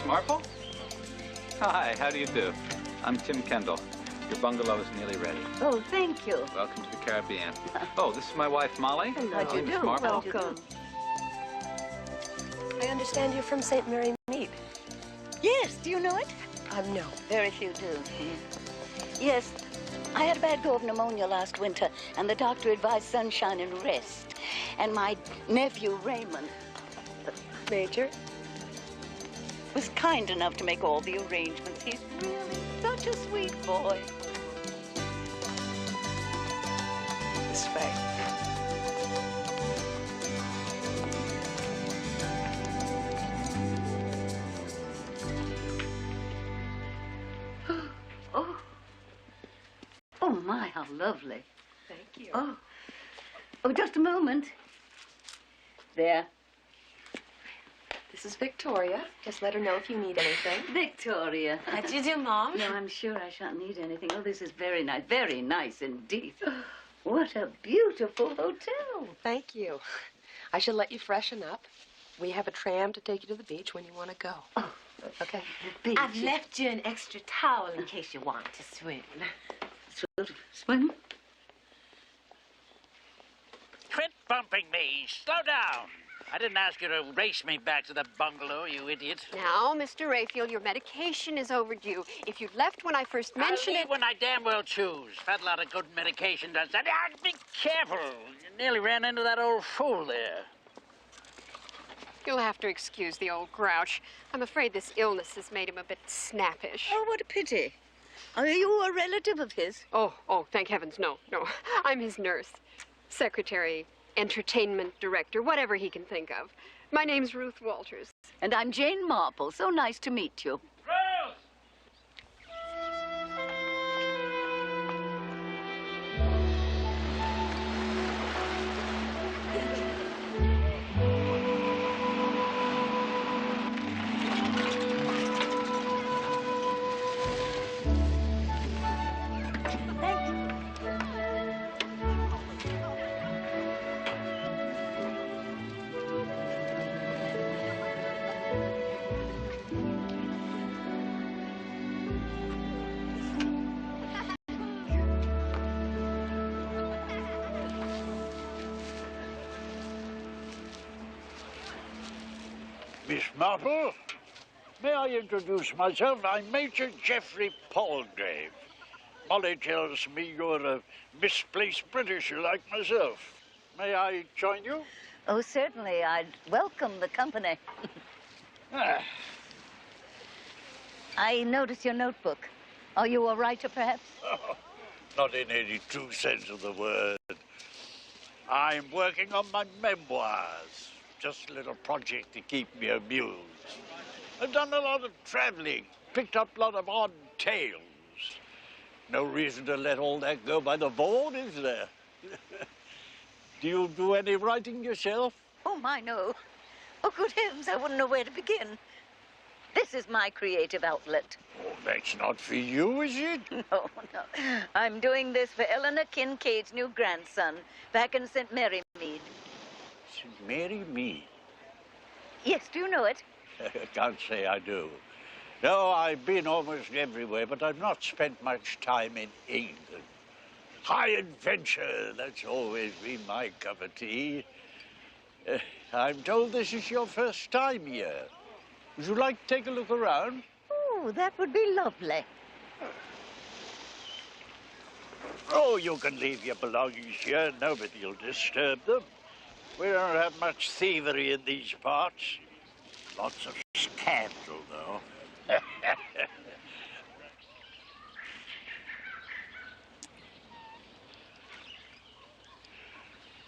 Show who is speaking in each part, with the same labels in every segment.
Speaker 1: Marple? Hi, how do you do? I'm Tim Kendall. Your bungalow is nearly ready.
Speaker 2: Oh, thank you.
Speaker 1: Welcome to the Caribbean. Oh, this is my wife, Molly.
Speaker 2: Hello. How do you do?
Speaker 1: Marple.
Speaker 2: Welcome.
Speaker 3: I understand you're from St. Mary Mead.
Speaker 2: Yes, do you know it?
Speaker 3: No.
Speaker 2: Very few do. Yes, I had a bad go of pneumonia last winter, and the doctor advised sunshine and rest. And my nephew, Raymond,
Speaker 3: Major?
Speaker 2: was kind enough to make all the arrangements. He's really such a sweet boy.
Speaker 3: This way.
Speaker 2: Oh. Oh, my, how lovely.
Speaker 3: Thank you.
Speaker 2: Oh. Oh, just a moment. There.
Speaker 3: This is Victoria. Just let her know if you need anything.
Speaker 2: Victoria.
Speaker 3: How do you do, Mom?
Speaker 2: No, I'm sure I shan't need anything. Oh, this is very nice indeed. What a beautiful hotel.
Speaker 3: Thank you. I shall let you freshen up. We have a tram to take you to the beach when you want to go.
Speaker 2: Oh,
Speaker 3: okay.
Speaker 2: The beach.
Speaker 4: I've left you an extra towel in case you want to swim.
Speaker 2: Swim?
Speaker 5: Quit bumping me. Slow down. I didn't ask you to race me back to the bungalow, you idiot.
Speaker 6: Now, Mr. Rayfield, your medication is overdue. If you'd left when I first mentioned
Speaker 5: I'll leave when I damn well choose. I've had a lot of good medication does that. Be careful. You nearly ran into that old fool there.
Speaker 6: You'll have to excuse the old grouch. I'm afraid this illness has made him a bit snappish.
Speaker 2: Oh, what a pity. Are you a relative of his?
Speaker 6: Oh, thank heavens, no. I'm his nurse, secretary, entertainment director, whatever he can think of. My name's Ruth Walters.
Speaker 2: And I'm Jane Marple. So nice to meet you.
Speaker 5: Ruth! Miss Marple, may I introduce myself? I'm Major Geoffrey Palgrave. Molly tells me you're a misplaced Britisher like myself. May I join you?
Speaker 2: Oh, certainly. I'd welcome the company. I notice your notebook. Are you a writer, perhaps?
Speaker 5: Oh, not in any true sense of the word. I'm working on my memoirs. Just a little project to keep me amused. I've done a lot of traveling, picked up a lot of odd tales. No reason to let all that go by the board, is there? Do you do any writing yourself?
Speaker 2: Oh, my, no. Oh, good heavens, I wouldn't know where to begin. This is my creative outlet.
Speaker 5: Oh, that's not for you, is it?
Speaker 2: No, no. I'm doing this for Eleanor Kincaid's new grandson back in St. Mary Mead.
Speaker 5: St. Mary Mead?
Speaker 2: Yes, do you know it?
Speaker 5: I can't say I do. No, I've been almost everywhere, but I've not spent much time in England. High adventure, that's always been my cup of tea. I'm told this is your first time here. Would you like to take a look around?
Speaker 2: Oh, that would be lovely.
Speaker 5: Oh, you can leave your belongings here. Nobody'll disturb them. We don't have much thievery in these parts. Lots of scandal, though.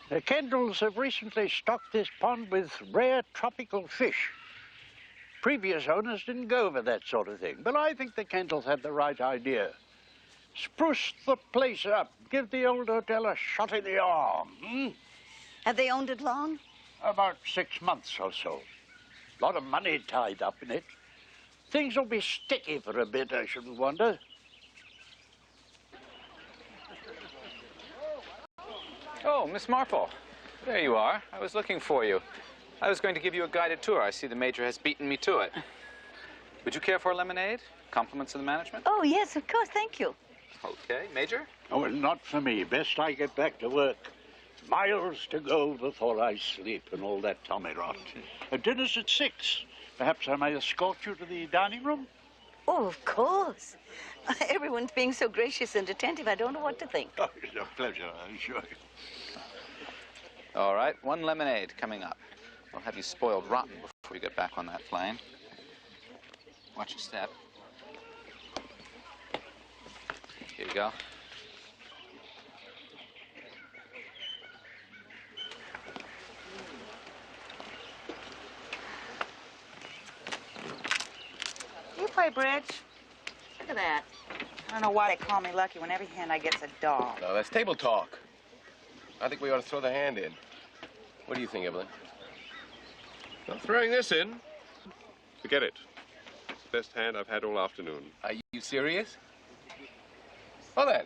Speaker 5: The Kendalls have recently stocked this pond with rare tropical fish. Previous owners didn't go for that sort of thing, but I think the Kendalls had the right idea. Spruce the place up, give the old hotel a shot in the arm.
Speaker 2: Have they owned it long?
Speaker 5: About 6 months or so. A lot of money tied up in it. Things will be sticky for a bit, I shouldn't wonder.
Speaker 1: Oh, Miss Marple. There you are. I was looking for you. I was going to give you a guided tour. I see the Major has beaten me to it. Would you care for a lemonade? Compliments of the management?
Speaker 2: Oh, yes, of course. Thank you.
Speaker 1: Okay. Major?
Speaker 5: Oh, well, not for me. Best I get back to work. Miles to go before I sleep and all that tommy rot. Dinner's at 6. Perhaps I may escort you to the dining room?
Speaker 2: Oh, of course. Everyone's being so gracious and attentive, I don't know what to think.
Speaker 5: Oh, it's a pleasure, I assure you.
Speaker 1: All right. 1 lemonade coming up. I'll have you spoiled rotten before you get back on that plane. Watch your step. Here you go.
Speaker 7: You play bridge? Look at that. I don't know why they call me lucky when every hand I get's a dog.
Speaker 8: No, that's table talk. I think we ought to throw the hand in. What do you think, Evelyn?
Speaker 9: Not throwing this in. Forget it. Best hand I've had all afternoon.
Speaker 8: Are you serious? Well then,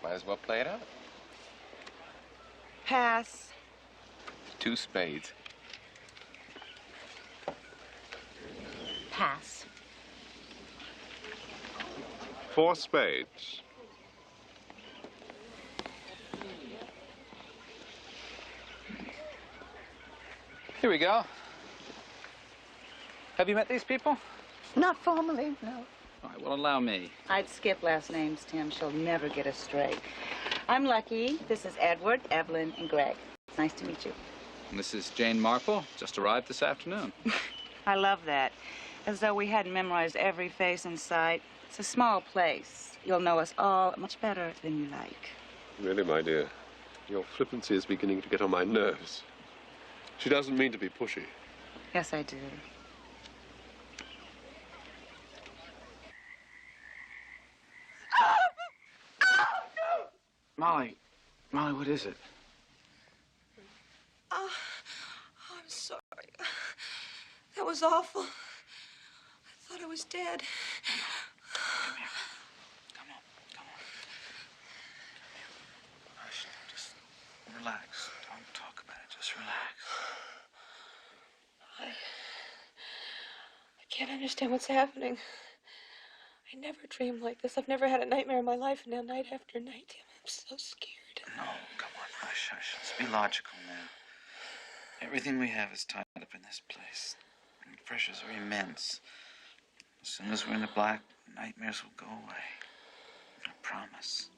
Speaker 8: might as well play it out.
Speaker 7: Pass.
Speaker 8: 2 spades.
Speaker 7: Pass.
Speaker 9: 4 spades.
Speaker 1: Here we go. Have you met these people?
Speaker 2: Not formally, no.
Speaker 1: All right, well, allow me.
Speaker 7: I'd skip last names, Tim. She'll never get us straight. I'm Lucky. This is Edward, Evelyn, and Greg. Nice to meet you.
Speaker 1: And this is Jane Marple, just arrived this afternoon.
Speaker 7: I love that. As though we hadn't memorized every face in sight. It's a small place. You'll know us all much better than you like.
Speaker 9: Really, my dear, your flippancy is beginning to get on my nerves. She doesn't mean to be pushy.
Speaker 7: Yes, I do.
Speaker 1: Molly, what is it?
Speaker 10: Oh, I'm sorry. That was awful. I thought I was dead.
Speaker 1: Come here. Come on. Come here. Hush, just relax. Don't talk about it. Just relax.
Speaker 10: I can't understand what's happening. I never dreamed like this. I've never had a nightmare in my life, and now night after night, I'm so scared.
Speaker 1: No, come on, hush. Let's be logical now. Everything we have is tied up in this place. The pressures are immense. As soon as we're in the black, nightmares will go away. I promise.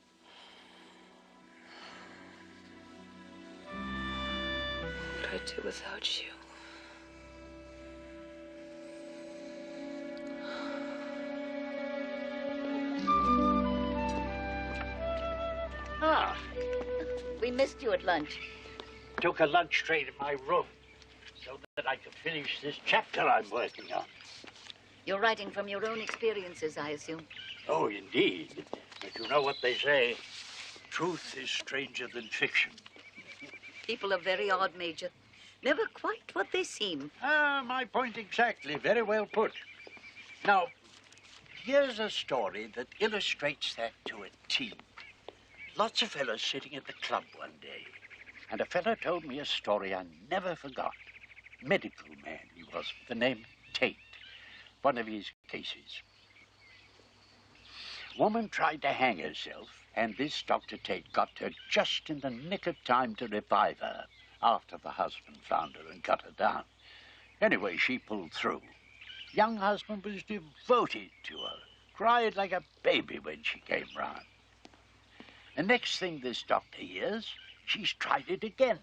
Speaker 10: What would I do without you?
Speaker 5: Ah,
Speaker 2: We missed you at lunch.
Speaker 5: took a lunch tray to my room so that I could finish this chapter I'm working on.
Speaker 2: You're writing from your own experiences, I assume.
Speaker 5: Oh, indeed. But you know what they say, truth is stranger than fiction.
Speaker 2: People are very odd, Major. Never quite what they seem.
Speaker 5: Ah, my point exactly. Very well put. Now, here's a story that illustrates that to a T. Lots of fellas sitting at the club one day, and a fella told me a story I never forgot. Medical man he was, with the name Tate. One of his cases. Woman tried to hang herself, and this Dr. Tate got her just in the nick of time to revive her after the husband found her and cut her down. Anyway, she pulled through. Young husband was devoted to her, cried like a baby when she came round. The next thing this doctor hears, she's tried it again,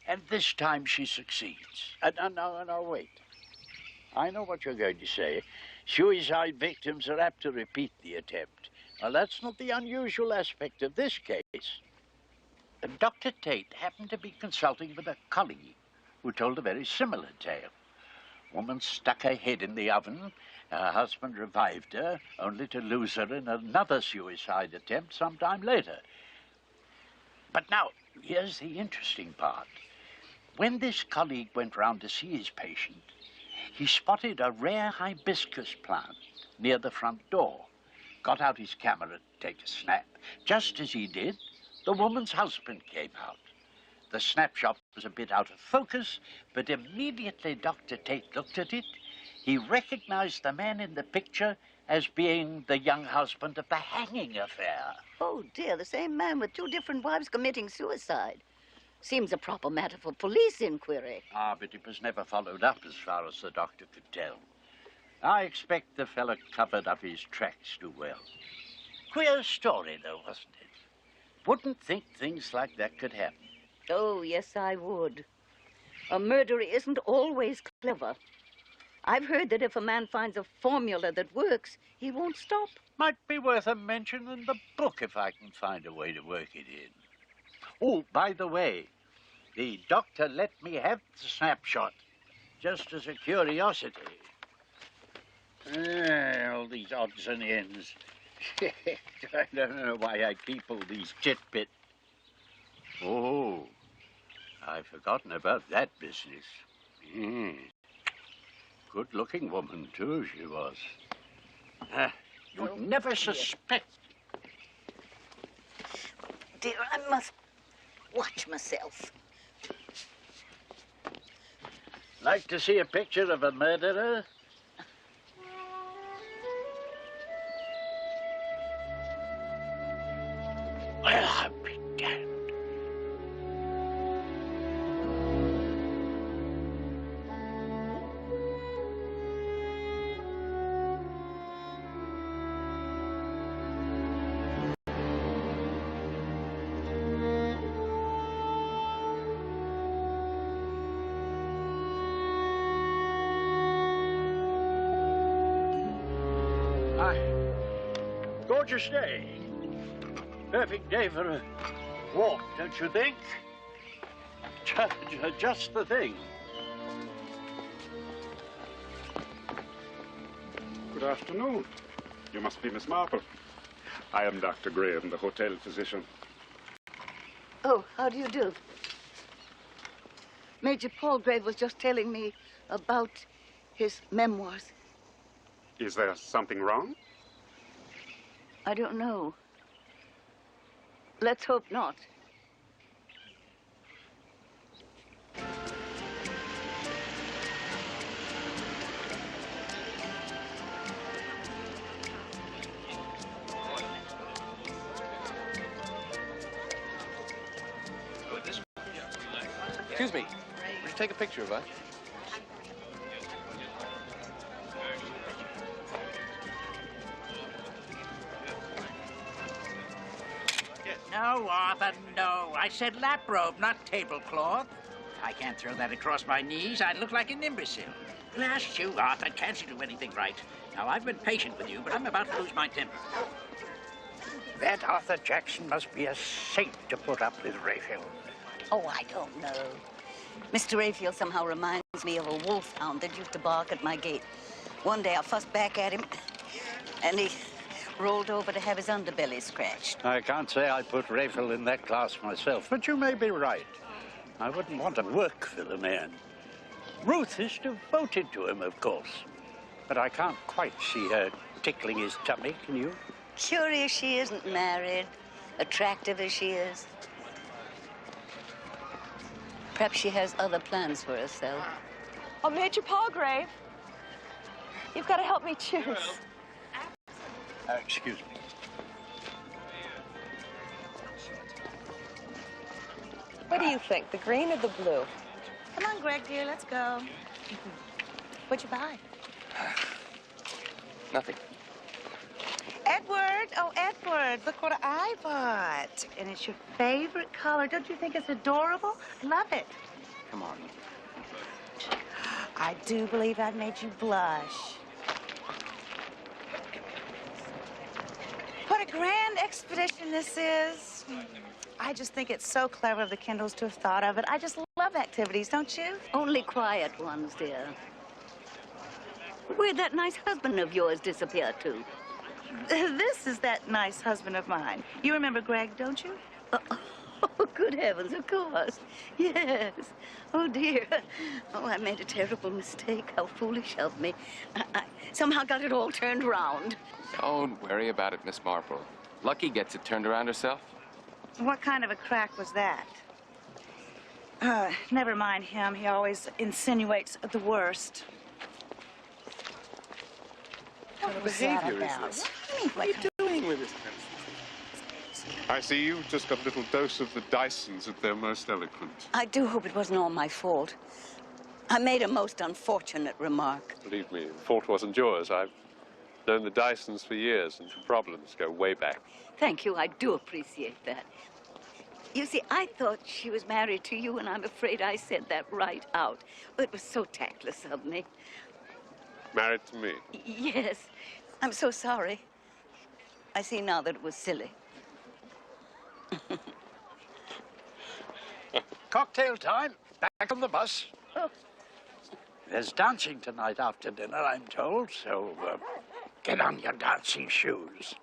Speaker 5: and this time she succeeds. No, wait. I know what you're going to say. Suicide victims are apt to repeat the attempt. Well, that's not the unusual aspect of this case. Dr. Tate happened to be consulting with a colleague who told a very similar tale. Woman stuck her head in the oven. Her husband revived her, only to lose her in another suicide attempt some time later. But now, here's the interesting part. When this colleague went round to see his patient, he spotted a rare hibiscus plant near the front door, got out his camera to take a snap. Just as he did, the woman's husband came out. The snapshot was a bit out of focus, but immediately Dr. Tate looked at it, he recognized the man in the picture as being the young husband of the hanging affair.
Speaker 2: Oh, dear, the same man with two different wives committing suicide. Seems a proper matter for police inquiry.
Speaker 5: Ah, but it was never followed up as far as the doctor could tell. I expect the fella covered up his tracks too well. Queer story, though, wasn't it? Wouldn't think things like that could happen.
Speaker 2: Oh, yes, I would. A murderer isn't always clever. I've heard that if a man finds a formula that works, he won't stop.
Speaker 5: Might be worth a mention in the book if I can find a way to work it in. Oh, by the way, the doctor let me have the snapshot, just as a curiosity. All these odds and ends. I don't know why I keep all these titbits. Oh, I've forgotten about that business. Good-looking woman, too, she was. You'd never suspect.
Speaker 2: Dear, I must watch myself.
Speaker 5: Like to see a picture of a murderer? Well, I'll be damned. Gorgeous day. Perfect day for a walk, don't you think? Just the thing.
Speaker 11: Good afternoon. You must be Miss Marple. I am Dr. Graham, the hotel physician.
Speaker 2: Oh, how do you do? Major Palgrave was just telling me about his memoirs.
Speaker 11: Is there something wrong?
Speaker 2: I don't know. Let's hope not.
Speaker 8: Excuse me. Would you take a picture of us?
Speaker 12: No, Arthur, no. I said lap robe, not tablecloth. I can't throw that across my knees. I'd look like an imbecile. Blast you, Arthur. Can't you do anything right? Now, I've been patient with you, but I'm about to lose my temper. That Arthur Jackson must be a saint to put up with Rayfield.
Speaker 2: Oh, I don't know. Mr. Rayfield somehow reminds me of a wolfhound that used to bark at my gate. One day I fussed back at him, and he rolled over to have his underbelly scratched.
Speaker 5: I can't say I put Rayfield in that class myself, but you may be right. I wouldn't want to work for the man. Ruth is devoted to him, of course. But I can't quite see her tickling his tummy, can you?
Speaker 2: Curious she isn't married, attractive as she is. Perhaps she has other plans for herself.
Speaker 10: Oh, Major Palgrave, you've got to help me choose.
Speaker 5: Excuse me.
Speaker 3: What do you think, the green or the blue?
Speaker 7: Come on, Greg, dear, let's go. What'd you buy?
Speaker 8: Nothing.
Speaker 7: Edward, oh, Edward, look what I bought. And it's your favorite color. Don't you think it's adorable? Love it.
Speaker 8: Come on.
Speaker 7: I do believe I made you blush. What a grand expedition this is. I just think it's so clever of the Kendalls to have thought of it. I just love activities, don't you?
Speaker 2: Only quiet ones, dear. Where'd that nice husband of yours disappear to?
Speaker 7: This is that nice husband of mine. You remember Greg, don't you?
Speaker 2: Oh, good heavens, of course. Yes. Oh, dear. Oh, I made a terrible mistake. How foolish of me. I somehow got it all turned around.
Speaker 8: Don't worry about it, Miss Marple. Lucky gets it turned around herself.
Speaker 7: What kind of a crack was that? Never mind him. He always insinuates the worst.
Speaker 9: What behavior is this? What are you doing with this? I see you've just got a little dose of the Dysons at their most eloquent.
Speaker 2: I do hope it wasn't all my fault. I made a most unfortunate remark.
Speaker 9: Believe me, the fault wasn't yours. I've known the Dysons for years, and the problems go way back.
Speaker 2: Thank you. I do appreciate that. You see, I thought she was married to you, and I'm afraid I said that right out. It was so tactless of me.
Speaker 9: Married to me?
Speaker 2: Yes. I'm so sorry. I see now that it was silly.
Speaker 5: Cocktail time. Back on the bus. Oh. There's dancing tonight after dinner, I'm told, so get on your dancing shoes.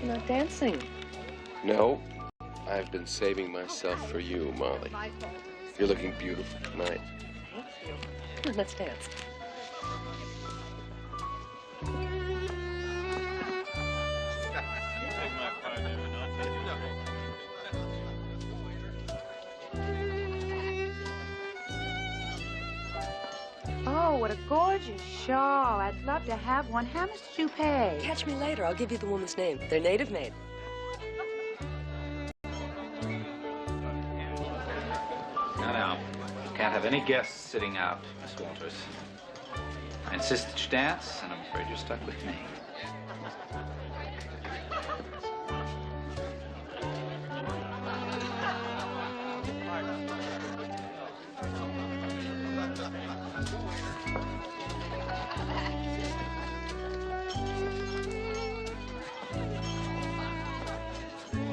Speaker 3: You're not dancing.
Speaker 8: No, I've been saving myself for you, Molly. You're looking beautiful tonight.
Speaker 3: Thank you. Come on, let's dance.
Speaker 7: Oh, what a gorgeous shawl. I'd love to have one. How much did you pay?
Speaker 3: Catch me later. I'll give you the woman's name. They're native made.
Speaker 1: Now, you can't have any guests sitting out, Miss Walters. I insist that you dance, and I'm afraid you're stuck with me.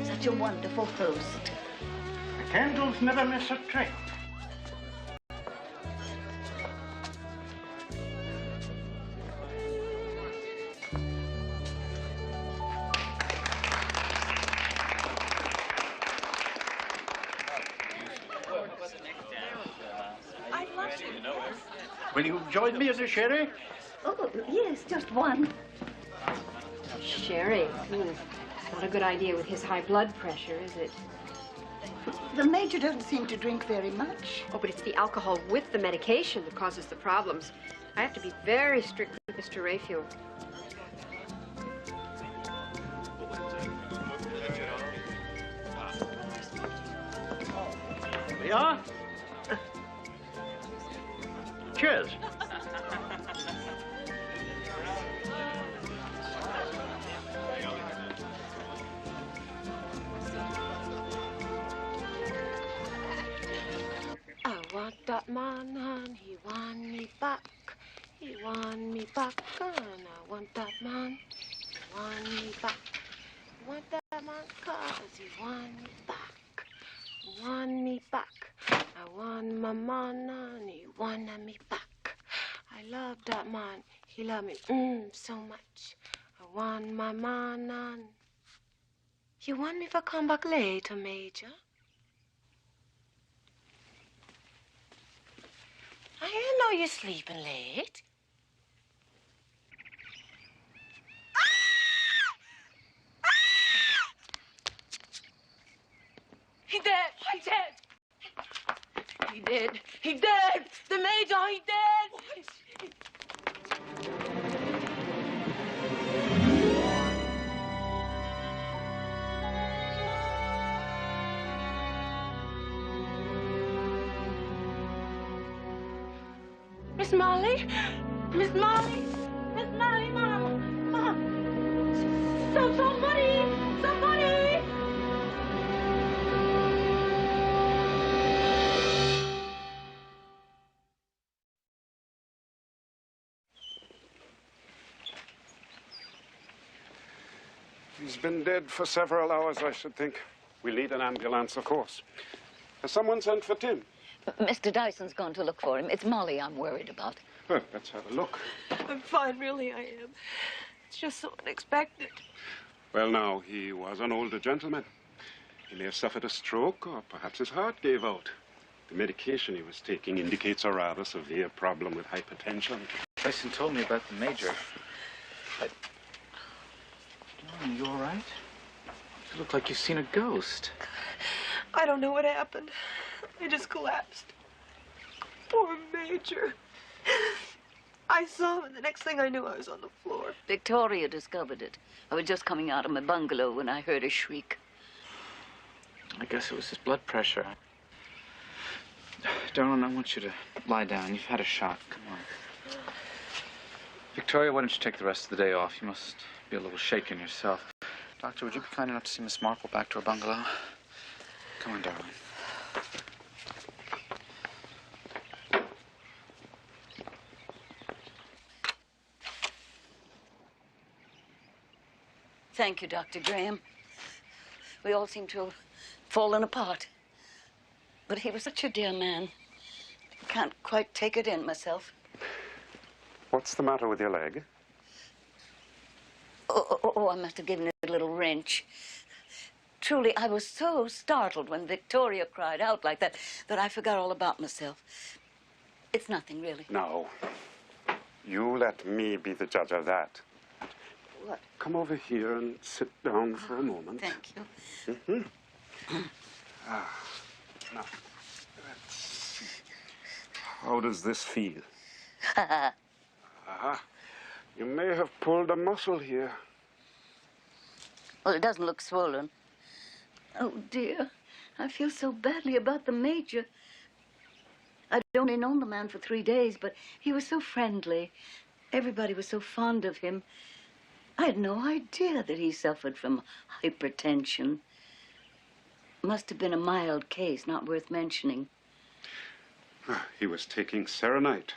Speaker 2: Such a wonderful host.
Speaker 12: The Kendalls never miss a trick.
Speaker 5: Will you join me in a sherry?
Speaker 2: Oh, yes, just one.
Speaker 6: Sherry. Not a good idea with his high blood pressure, is it?
Speaker 2: The Major doesn't seem to drink very much.
Speaker 6: Oh, but it's the alcohol with the medication that causes the problems. I have to be very strict with Mr. Raphael.
Speaker 5: Here we are. Cheers.
Speaker 3: I want that man and he want me back. He want me back and I want that man. He want me back. I want that man cause he want me back. He want me back. I want my man and he want me back. I love that man. He love me so much. I want my man and... You want me to come back later, Major? I didn't know you're sleeping late. He dead! He dead! He dead! He dead! The Major, he dead! Miss Molly? Miss Molly? Miss Molly, Mama! Mama! Somebody! Somebody!
Speaker 11: He's been dead for several hours, I should think. We'll need an ambulance, of course. Has someone sent for Tim?
Speaker 2: Mr. Dyson's gone to look for him. It's Molly I'm worried about.
Speaker 11: Well, let's have a look.
Speaker 10: I'm fine, really, I am. It's just so unexpected.
Speaker 11: Well, now, he was an older gentleman. He may have suffered a stroke, or perhaps his heart gave out. The medication he was taking indicates a rather severe problem with hypertension.
Speaker 1: Dyson told me about the Major. Are you all right? You look like you've seen a ghost.
Speaker 10: I don't know what happened. I just collapsed. Poor Major. I saw him, and the next thing I knew, I was on the floor.
Speaker 2: Victoria discovered it. I was just coming out of my bungalow when I heard a shriek.
Speaker 1: I guess it was his blood pressure. Darling, I want you to lie down. You've had a shot. Come on. Victoria, why don't you take the rest of the day off? You must be a little shaken yourself. Doctor, would you be kind enough to see Miss Marple back to her bungalow? Come on, darling.
Speaker 2: Thank you, Dr. Graham. We all seem to have fallen apart. But he was such a dear man. I can't quite take it in myself.
Speaker 11: What's the matter with your leg?
Speaker 2: Oh, I must have given it a little wrench. Truly, I was so startled when Victoria cried out like that I forgot all about myself. It's nothing, really.
Speaker 11: No. You let me be the judge of that.
Speaker 2: What?
Speaker 11: Come over here and sit down for a moment.
Speaker 2: Thank you.
Speaker 11: Now, let's see. How does this feel? You may have pulled a muscle here.
Speaker 2: Well, it doesn't look swollen. Oh, dear. I feel so badly about the Major. I'd only known the man for 3 days, but he was so friendly. Everybody was so fond of him. I had no idea that he suffered from hypertension. Must have been a mild case, not worth mentioning.
Speaker 11: He was taking serenite.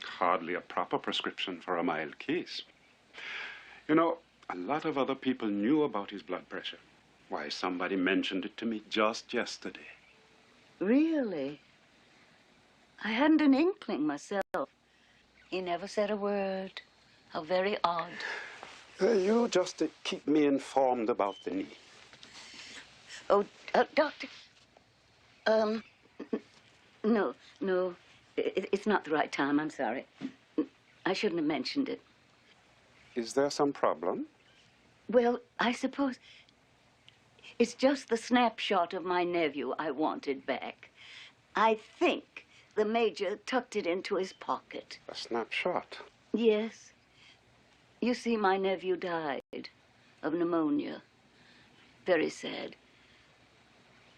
Speaker 11: Hardly a proper prescription for a mild case. You know, a lot of other people knew about his blood pressure. Why, somebody mentioned it to me just yesterday.
Speaker 2: Really? I hadn't an inkling myself. He never said a word. How very odd.
Speaker 11: You just keep me informed about the knee.
Speaker 2: Oh, Doctor. No. It's not the right time. I'm sorry. I shouldn't have mentioned it.
Speaker 11: Is there some problem?
Speaker 2: Well, I suppose it's just the snapshot of my nephew I wanted back. I think the Major tucked it into his pocket.
Speaker 11: A snapshot?
Speaker 2: Yes. You see, my nephew died of pneumonia. Very sad.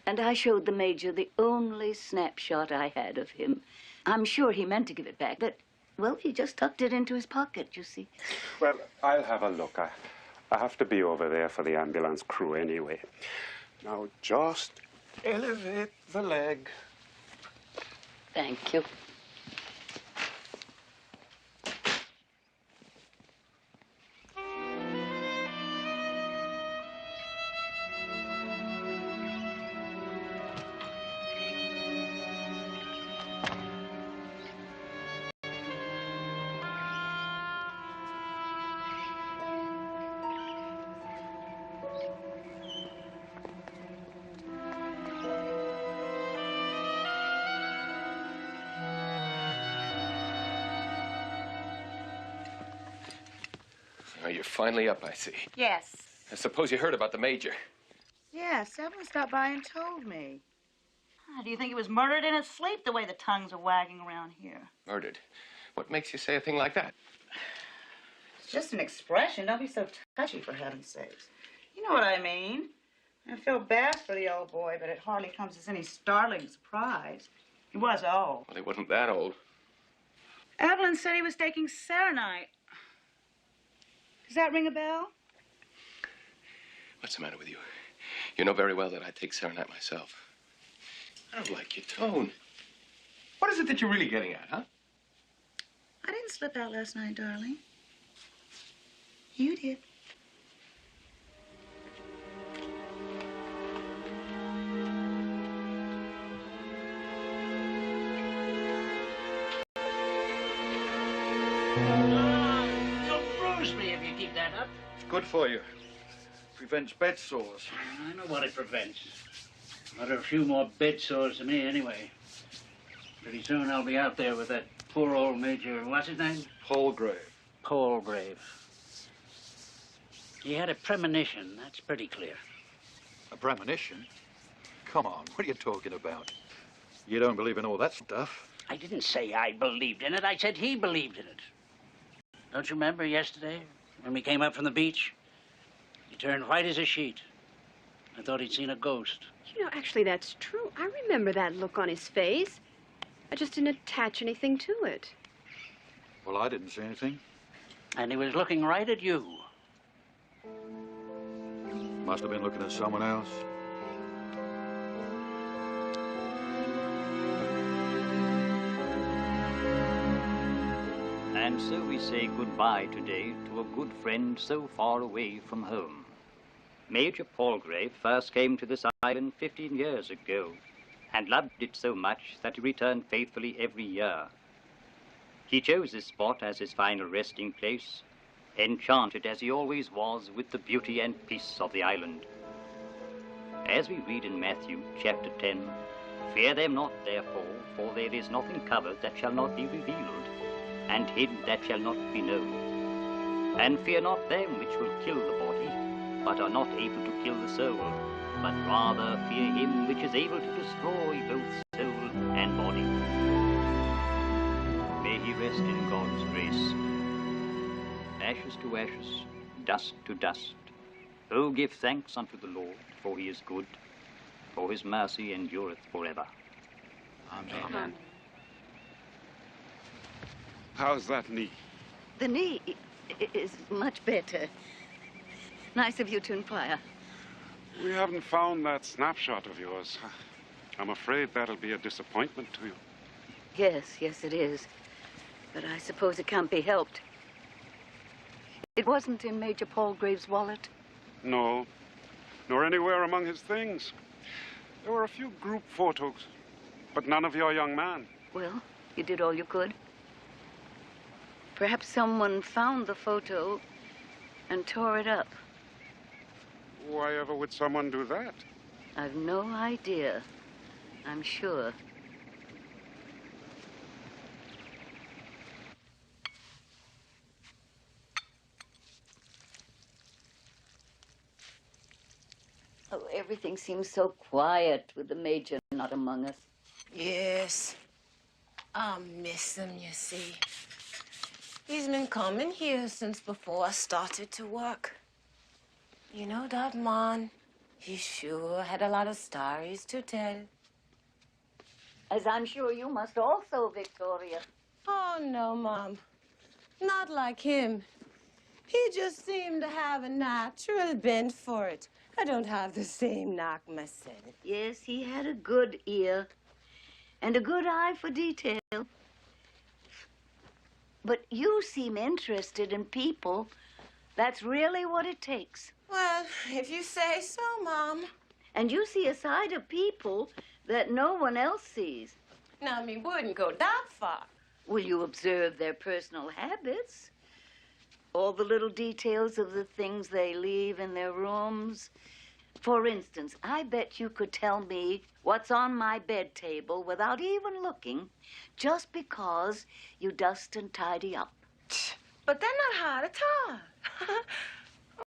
Speaker 2: And I showed the Major the only snapshot I had of him. I'm sure he meant to give it back, but, well, he just tucked it into his pocket, you see.
Speaker 11: Well, I'll have a look. I have to be over there for the ambulance crew anyway. Now, just elevate the leg.
Speaker 2: Thank you.
Speaker 8: Well, you're finally up, I see.
Speaker 7: Yes.
Speaker 8: I suppose you heard about the Major.
Speaker 7: Yes, Evelyn stopped by and told me. Do you think he was murdered in his sleep, the way the tongues are wagging around here?
Speaker 8: Murdered? What makes you say a thing like that?
Speaker 7: It's just an expression. Don't be so touchy, for heaven's sakes. You know what I mean. I feel bad for the old boy, but it hardly comes as any startling surprise. He was old.
Speaker 8: Well, he wasn't that old.
Speaker 7: Evelyn said he was taking serenite. Does that ring a bell?
Speaker 8: What's the matter with you? You know very well that I take serenite myself. I don't like your tone. What is it that you're really getting at, huh?
Speaker 7: I didn't slip out last night, darling. You did.
Speaker 12: You'll bruise me if you keep that up.
Speaker 13: It's good for you. Prevents bed sores.
Speaker 12: I know what it prevents. Not a few more bed sores to me, anyway. Pretty soon I'll be out there with that poor old Major, what's his name?
Speaker 13: Palgrave.
Speaker 12: Palgrave. He had a premonition, that's pretty clear.
Speaker 13: A premonition? Come on, what are you talking about? You don't believe in all that stuff.
Speaker 12: I didn't say I believed in it. I said he believed in it. Don't you remember yesterday when we came up from the beach? He turned white as a sheet. I thought he'd seen a ghost.
Speaker 6: You know, actually, that's true. I remember that look on his face. I just didn't attach anything to it.
Speaker 13: Well, I didn't see anything.
Speaker 12: And he was looking right at you.
Speaker 13: Must have been looking at someone else.
Speaker 14: And so we say goodbye today to a good friend so far away from home. Major Palgrave first came to this island 15 years ago and loved it so much that he returned faithfully every year. He chose this spot as his final resting place, enchanted as he always was with the beauty and peace of the island. As we read in Matthew chapter 10, "Fear them not, therefore, for there is nothing covered that shall not be revealed, and hid that shall not be known. And fear not them which will kill the body, but are not able to kill the soul, but rather fear him which is able to destroy both soul and body." May he rest in God's grace. Ashes to ashes, dust to dust. Oh, give thanks unto the Lord, for he is good, for his mercy endureth forever.
Speaker 12: Amen.
Speaker 6: Amen.
Speaker 11: How's that knee?
Speaker 2: The knee is much better. Nice of you to inquire.
Speaker 11: We haven't found that snapshot of yours. I'm afraid that'll be a disappointment to you.
Speaker 2: Yes, it is. But I suppose it can't be helped. It wasn't in Major Palgrave's wallet?
Speaker 11: No, nor anywhere among his things. There were a few group photos, but none of your young man.
Speaker 2: Well, you did all you could. Perhaps someone found the photo and tore it up.
Speaker 11: Why ever would someone do that?
Speaker 2: I've no idea, I'm sure. Oh, everything seems so quiet with the Major not among us.
Speaker 3: Yes. I miss him, you see. He's been coming here since before I started to work. You know, that man, he sure had a lot of stories to tell.
Speaker 2: As I'm sure you must also, Victoria.
Speaker 3: Oh, no, Mom. Not like him. He just seemed to have a natural bent for it. I don't have the same knack myself.
Speaker 2: Yes, he had a good ear and a good eye for detail. But you seem interested in people. That's really what it takes.
Speaker 3: Well, if you say so, Mom.
Speaker 2: And you see a side of people that no one else sees.
Speaker 3: Now, me wouldn't go that far.
Speaker 2: Will you observe their personal habits? All the little details of the things they leave in their rooms. For instance, I bet you could tell me what's on my bed table without even looking, just because you dust and tidy up.
Speaker 3: But they're not hard at all.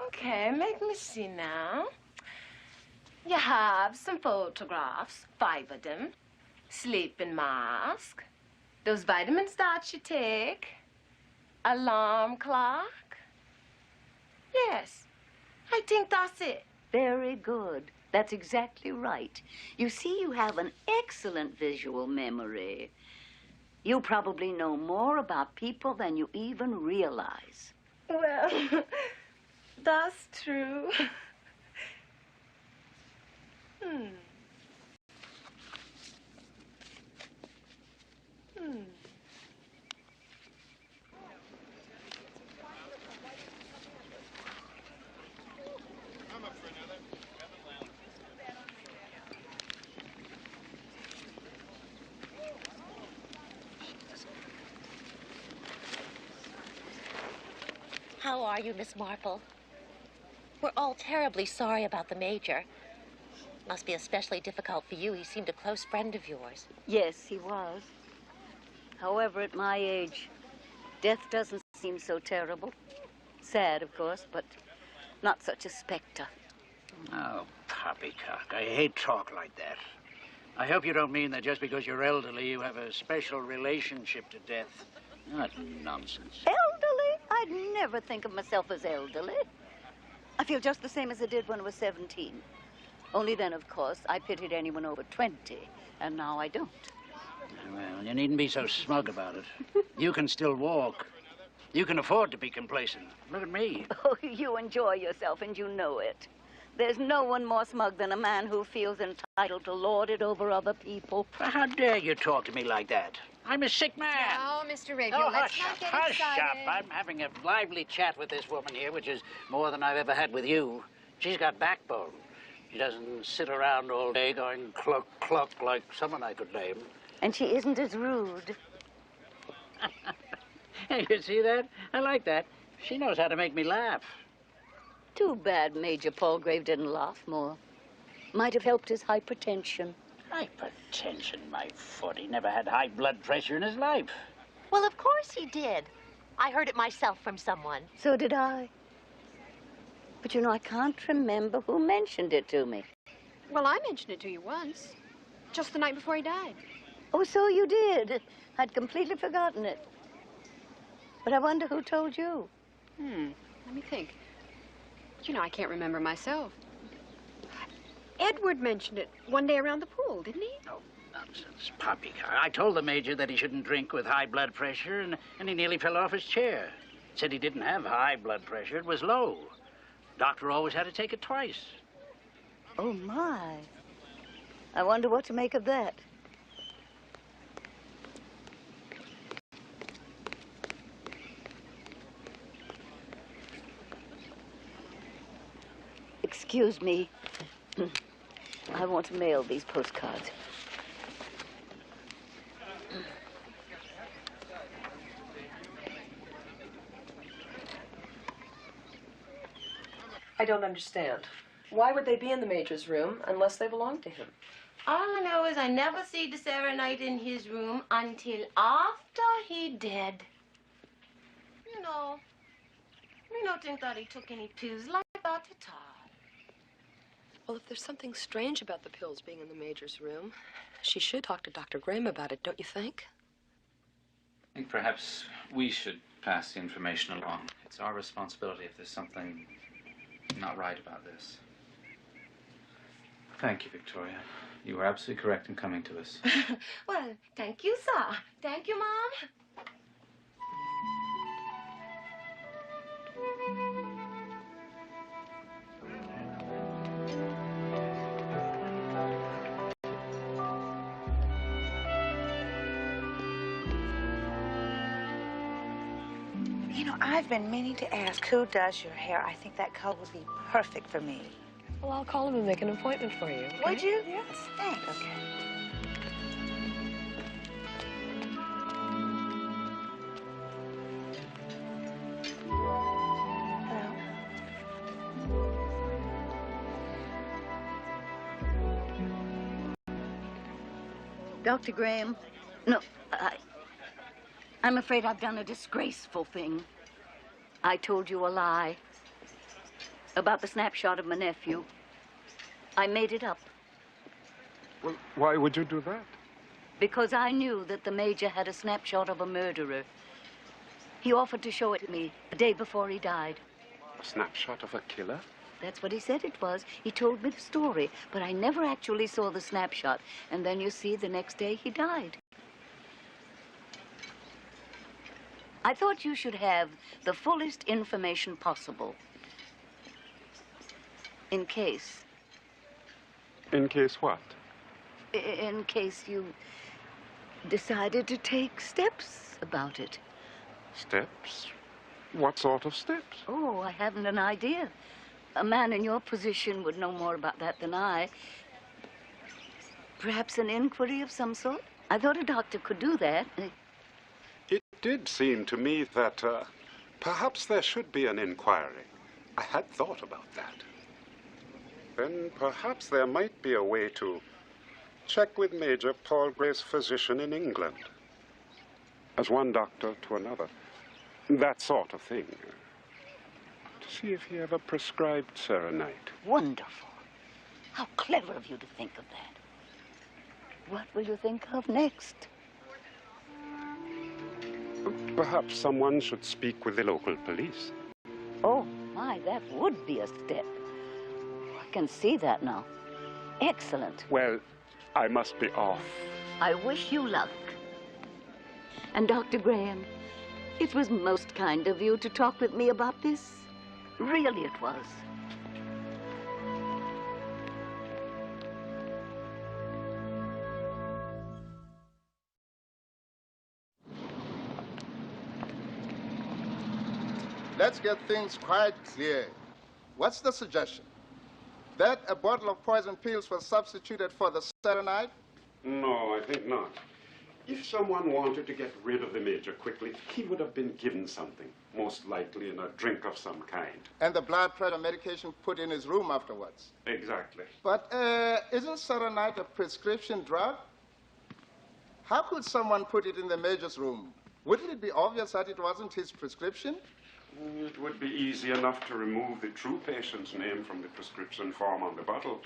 Speaker 3: Okay, make me see now. You have some photographs, 5 of them. Sleeping mask. Those vitamin starts you take. Alarm clock. Yes, I think that's it.
Speaker 2: Very good. That's exactly right. You see, you have an excellent visual memory. You probably know more about people than you even realize.
Speaker 3: Well, that's true.
Speaker 4: How are you, Miss Marple? We're all terribly sorry about the Major. Must be especially difficult for you. He seemed a close friend of yours.
Speaker 2: Yes, he was. However, at my age, death doesn't seem so terrible. Sad, of course, but not such a specter.
Speaker 12: Oh, poppycock. I hate talk like that. I hope you don't mean that just because you're elderly, you have a special relationship to death. That's nonsense.
Speaker 2: Elderly? I'd never think of myself as elderly. I feel just the same as I did when I was 17. Only then, of course, I pitied anyone over 20, and now I don't.
Speaker 12: Well, you needn't be so smug about it. You can still walk. You can afford to be complacent. Look at me.
Speaker 2: Oh, you enjoy yourself, and you know it. There's no one more smug than a man who feels entitled to lord it over other people.
Speaker 12: How dare you talk to me like that? I'm a sick man.
Speaker 6: Oh, Mr. Raphael,
Speaker 12: Oh,
Speaker 6: let's
Speaker 12: hush
Speaker 6: not
Speaker 12: up,
Speaker 6: get
Speaker 12: hush
Speaker 6: excited.
Speaker 12: up. I'm having a lively chat with this woman here, which is more than I've ever had with you. She's got backbone. She doesn't sit around all day going cluck, cluck like someone I could name.
Speaker 2: And she isn't as rude.
Speaker 12: You see that? I like that. She knows how to make me laugh.
Speaker 2: Too bad Major Palgrave didn't laugh more. Might have helped his hypertension.
Speaker 12: Hypertension, my foot. He never had high blood pressure in his life.
Speaker 4: Well, of course he did. I heard it myself from someone.
Speaker 2: So did I. But you know, I can't remember who mentioned it to me.
Speaker 6: Well, I mentioned it to you once. Just the night before he died.
Speaker 2: Oh, so you did. I'd completely forgotten it. But I wonder who told you.
Speaker 6: Let me think. But you know, I can't remember myself. Edward mentioned it one day around the pool, didn't he?
Speaker 12: Oh, nonsense, poppycock. I told the Major that he shouldn't drink with high blood pressure, and he nearly fell off his chair. Said he didn't have high blood pressure, it was low. Doctor always had to take it twice.
Speaker 2: Oh, my. I wonder what to make of that. Excuse me. I want to mail these postcards.
Speaker 10: I don't understand. Why would they be in the Major's room unless they belong to him?
Speaker 3: All I know is I never see the serenite in his room until after he dead. You know, me don't think that he took any pills like that at all.
Speaker 10: Well, if there's something strange about the pills being in the Major's room, she should talk to Dr. Graham about it, don't you think?
Speaker 1: I think perhaps we should pass the information along. It's our responsibility if there's something not right about this. Thank you, Victoria. You were absolutely correct in coming to us.
Speaker 3: Well, thank you, sir. Thank you, Mom.
Speaker 7: You know, I've been meaning to ask who does your hair. I think that color would be perfect for me.
Speaker 10: Well, I'll call him and make an appointment for you. Okay?
Speaker 7: Would you? Yes. Thanks.
Speaker 10: Okay.
Speaker 2: Dr. Graham, no, I'm afraid I've done a disgraceful thing. I told you a lie about the snapshot of my nephew. I made it up.
Speaker 11: Well, why would you do that?
Speaker 2: Because I knew that the Major had a snapshot of a murderer. He offered to show it to me the day before he died.
Speaker 11: A snapshot of a killer?
Speaker 2: That's what he said it was. He told me the story, but I never actually saw the snapshot. And then, you see, the next day he died. I thought you should have the fullest information possible. In case.
Speaker 11: In case what?
Speaker 2: In case you decided to take steps about it.
Speaker 11: Steps? What sort of steps?
Speaker 2: Oh, I haven't an idea. A man in your position would know more about that than I. Perhaps an inquiry of some sort? I thought a doctor could do that.
Speaker 11: It did seem to me that perhaps there should be an inquiry. I had thought about that. Then perhaps there might be a way to check with Major Palgrave's physician in England. As one doctor to another. That sort of thing. To see if he ever prescribed serenite.
Speaker 2: Wonderful. How clever of you to think of that. What will you think of next?
Speaker 11: Perhaps someone should speak with the local police.
Speaker 2: Oh, my, that would be a step. I can see that now. Excellent.
Speaker 11: Well, I must be off.
Speaker 2: I wish you luck. And Dr. Graham, it was most kind of you to talk with me about this. Really, it was.
Speaker 15: Let's get things quite clear. What's the suggestion? That a bottle of poison pills was substituted for the serenite?
Speaker 11: No, I think not. If someone wanted to get rid of the Major quickly, he would have been given something, most likely in a drink of some kind.
Speaker 15: And the blood pressure medication put in his room afterwards?
Speaker 11: Exactly.
Speaker 15: But isn't serenite a prescription drug? How could someone put it in the Major's room? Wouldn't it be obvious that it wasn't his prescription?
Speaker 11: It would be easy enough to remove the true patient's name from the prescription form on the bottle.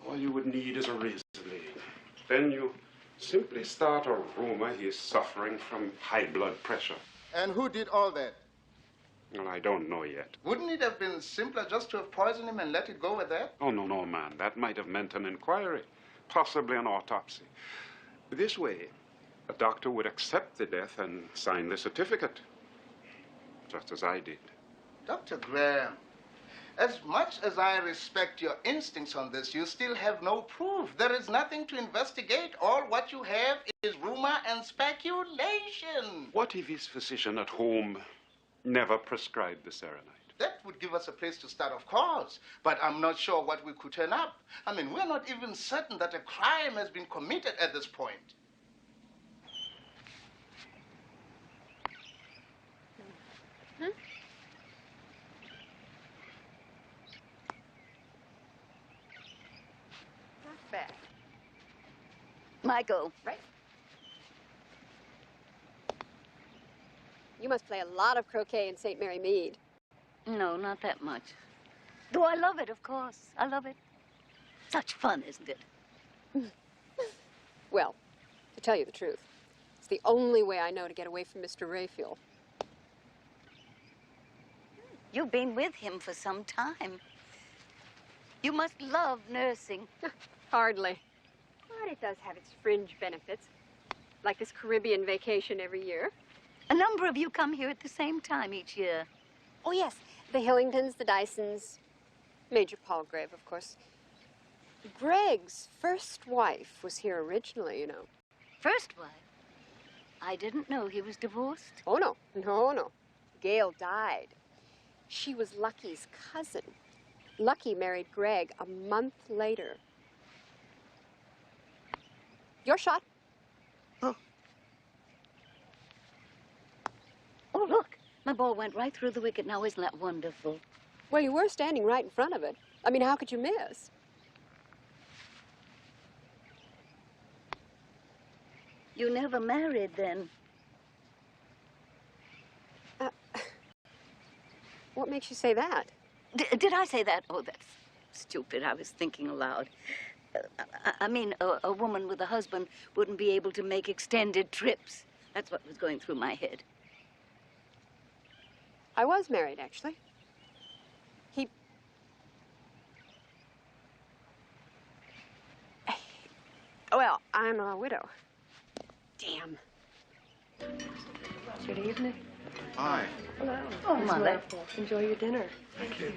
Speaker 11: All you would need is a razor blade. Then you simply start a rumor he is suffering from high blood pressure.
Speaker 15: And who did all that?
Speaker 11: Well, I don't know yet.
Speaker 15: Wouldn't it have been simpler just to have poisoned him and let it go with that?
Speaker 11: Oh, no, man. That might have meant an inquiry, possibly an autopsy. This way, a doctor would accept the death and sign the certificate, just as I did.
Speaker 15: Dr. Graham, as much as I respect your instincts on this, you still have no proof. There is nothing to investigate. All what you have is rumor and speculation.
Speaker 11: What if his physician at home never prescribed the serenite?
Speaker 15: That would give us a place to start, of course. But I'm not sure what we could turn up. I mean, we're not even certain that a crime has been committed at this point.
Speaker 10: Hmm? Not bad.
Speaker 2: My go.
Speaker 10: Right.
Speaker 6: You must play a lot of croquet in St. Mary Mead.
Speaker 2: No, not that much. Though I love it, of course. I love it. Such fun, isn't it?
Speaker 6: Well, to tell you the truth, it's the only way I know to get away from Mr. Raphael.
Speaker 2: You've been with him for some time. You must love nursing.
Speaker 6: Hardly. But it does have its fringe benefits, like this Caribbean vacation every year.
Speaker 2: A number of you come here at the same time each year.
Speaker 6: Oh, yes. The Hillingtons, the Dysons, Major Palgrave, of course. Greg's first wife was here originally, you know.
Speaker 2: First wife? I didn't know he was divorced.
Speaker 6: Oh, no. No. Gail died. She was Lucky's cousin. Lucky married Greg a month later. Your shot.
Speaker 2: Oh, look. My ball went right through the wicket. Now, isn't that wonderful?
Speaker 6: Well, you were standing right in front of it. I mean, how could you miss?
Speaker 2: You never married, then?
Speaker 6: What makes you say that?
Speaker 2: Did I say that? Oh, that's stupid. I was thinking aloud. I mean, a woman with a husband wouldn't be able to make extended trips. That's what was going through my head.
Speaker 6: I was married, actually. Well, I'm a widow. Damn. Good evening.
Speaker 9: Hi.
Speaker 6: Hello.
Speaker 2: Oh,
Speaker 6: Miss
Speaker 2: Mother.
Speaker 6: Marple. Enjoy your dinner.
Speaker 9: Thank you.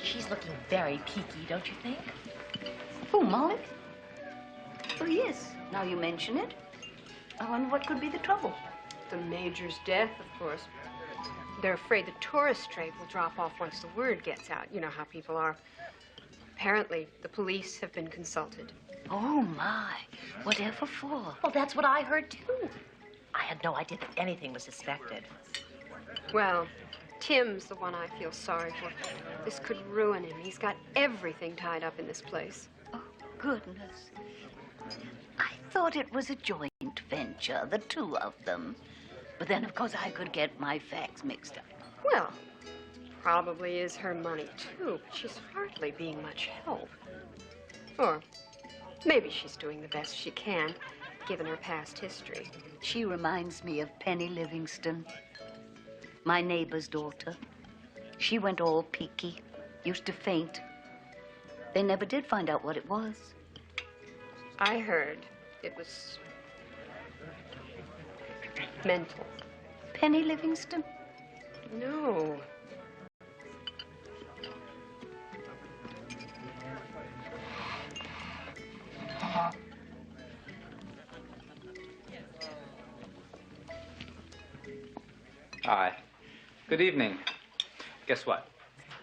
Speaker 4: She's looking very peaky, don't you think?
Speaker 2: Oh, Molly? Oh, yes. Now you mention it. I wonder what could be the trouble.
Speaker 6: The Major's death, of course. They're afraid the tourist trade will drop off once the word gets out. You know how people are. Apparently, the police have been consulted.
Speaker 2: Oh, my. Whatever for?
Speaker 4: Well, that's what I heard, too. I had no idea that anything was suspected.
Speaker 6: Well, Tim's the one I feel sorry for. This could ruin him. He's got everything tied up in this place.
Speaker 2: Oh, goodness. I thought it was a joint venture, the two of them. But then, of course, I could get my facts mixed up.
Speaker 6: Well, probably is her money, too, but she's hardly being much help. Or maybe she's doing the best she can, given her past history.
Speaker 2: She reminds me of Penny Livingston, my neighbor's daughter. She went all peaky, used to faint. They never did find out what it was.
Speaker 6: I heard it was mental.
Speaker 2: Penny Livingston?
Speaker 6: No.
Speaker 1: Hi. Good evening. Guess what?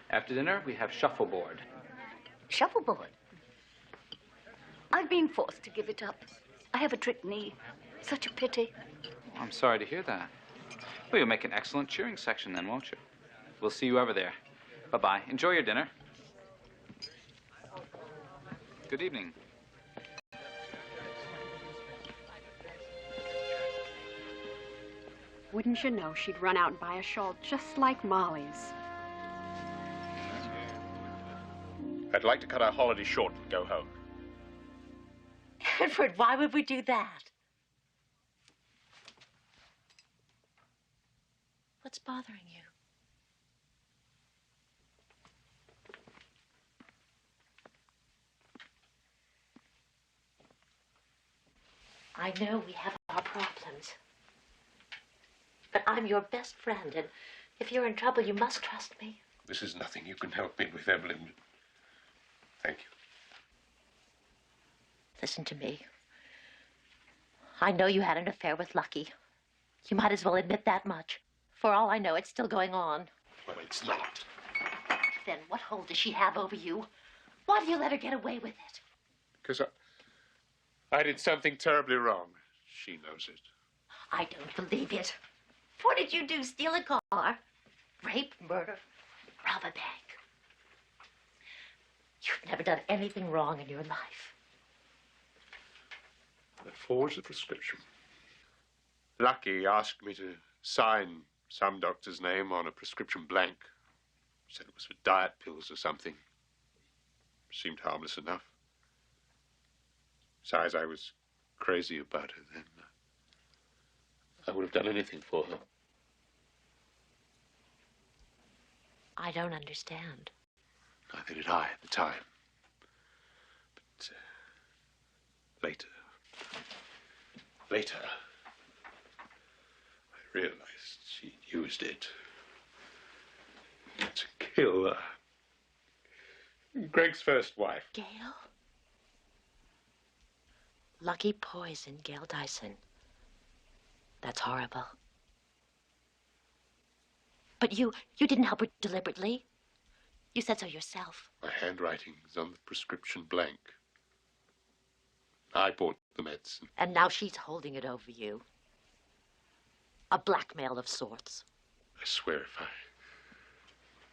Speaker 1: After dinner, we have shuffleboard.
Speaker 2: Shuffleboard? I've been forced to give it up. I have a trick knee. Such a pity.
Speaker 1: I'm sorry to hear that. Well, you'll make an excellent cheering section then, won't you? We'll see you over there. Bye-bye. Enjoy your dinner. Good evening.
Speaker 6: Wouldn't you know, she'd run out and buy a shawl just like Molly's.
Speaker 9: I'd like to cut our holiday short and go home.
Speaker 4: Edward, why would we do that? What's bothering you? I know we have our problems. But I'm your best friend, and if you're in trouble, you must trust me.
Speaker 8: This is nothing you can help me with, Evelyn. Thank you.
Speaker 4: Listen to me. I know you had an affair with Lucky. You might as well admit that much. For all I know, it's still going on.
Speaker 8: Well, it's not.
Speaker 4: Then what hold does she have over you? Why do you let her get away with it?
Speaker 9: Because I did something terribly wrong. She knows it.
Speaker 4: I don't believe it. What did you do? Steal a car? Rape, murder, rob a bank? You've never done anything wrong in your life.
Speaker 9: That forwards the prescription. Lucky asked me to sign Some doctor's name on a prescription blank. Said it was for diet pills or something. Seemed harmless enough. Besides, I was crazy about her then. I would have done anything for her.
Speaker 4: I don't understand.
Speaker 9: Neither did I at the time. But later, I realized she'd used it to kill Greg's first wife.
Speaker 4: Gail? Lucky poison, Gail Dyson. That's horrible. But you didn't help her deliberately. You said so yourself.
Speaker 9: My handwriting is on the prescription blank. I bought the medicine.
Speaker 4: And now she's holding it over you. A blackmail of sorts.
Speaker 9: I swear if I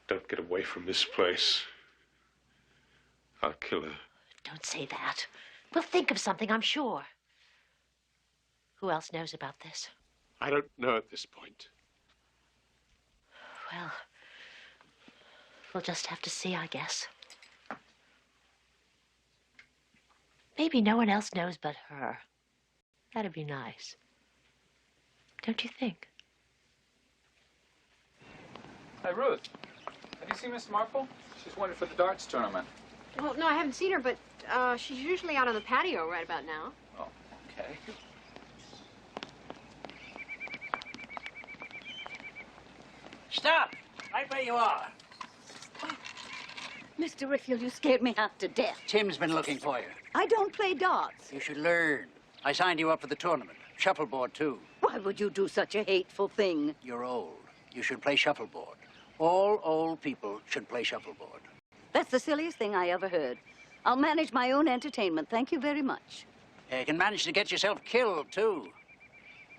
Speaker 9: don't get away from this place, I'll kill her.
Speaker 4: Don't say that. We'll think of something, I'm sure. Who else knows about this?
Speaker 9: I don't know at this point.
Speaker 4: Well, we'll just have to see, I guess. Maybe no one else knows but her. That'd be nice. Don't you think?
Speaker 1: Hey, Ruth. Have you seen Miss Marple? She's wanted for the darts tournament.
Speaker 6: Well, no, I haven't seen her, but she's usually out on the patio right about now.
Speaker 1: Oh, okay.
Speaker 12: Stop! Right where you are.
Speaker 2: Mr. Riffield, you scared me half to death.
Speaker 12: Tim's been looking for you.
Speaker 2: I don't play darts.
Speaker 12: You should learn. I signed you up for the tournament. Shuffleboard, too.
Speaker 2: Why would you do such a hateful thing?
Speaker 12: You're old. You should play shuffleboard. All old people should play shuffleboard.
Speaker 2: That's the silliest thing I ever heard. I'll manage my own entertainment. Thank you very much.
Speaker 12: You can manage to get yourself killed, too.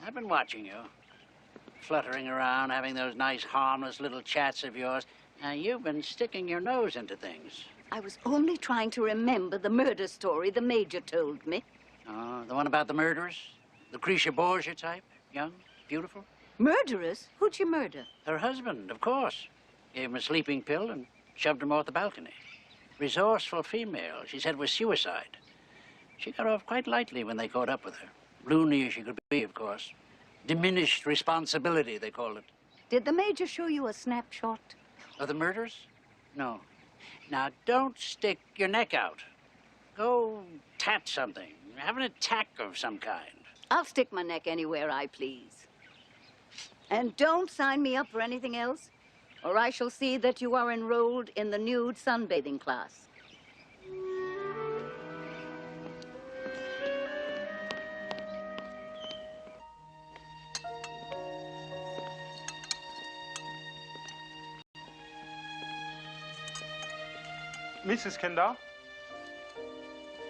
Speaker 12: I've been watching you. Fluttering around, having those nice, harmless little chats of yours. Now, you've been sticking your nose into things.
Speaker 2: I was only trying to remember the murder story the Major told me.
Speaker 12: Oh, the one about the murderers? Lucretia Borgia type? Young, beautiful?
Speaker 2: Murderers? Who'd you murder?
Speaker 12: Her husband, of course. Gave him a sleeping pill and shoved him off the balcony. Resourceful female, she said was suicide. She got off quite lightly when they caught up with her. Loony as she could be, of course. Diminished responsibility, they call it.
Speaker 2: Did the Major show you a snapshot?
Speaker 12: Of the murders? No. Now, don't stick your neck out. Go tat something. Have an attack of some kind.
Speaker 2: I'll stick my neck anywhere I please. And don't sign me up for anything else, or I shall see that you are enrolled in the nude sunbathing class.
Speaker 11: Mrs. Kinder?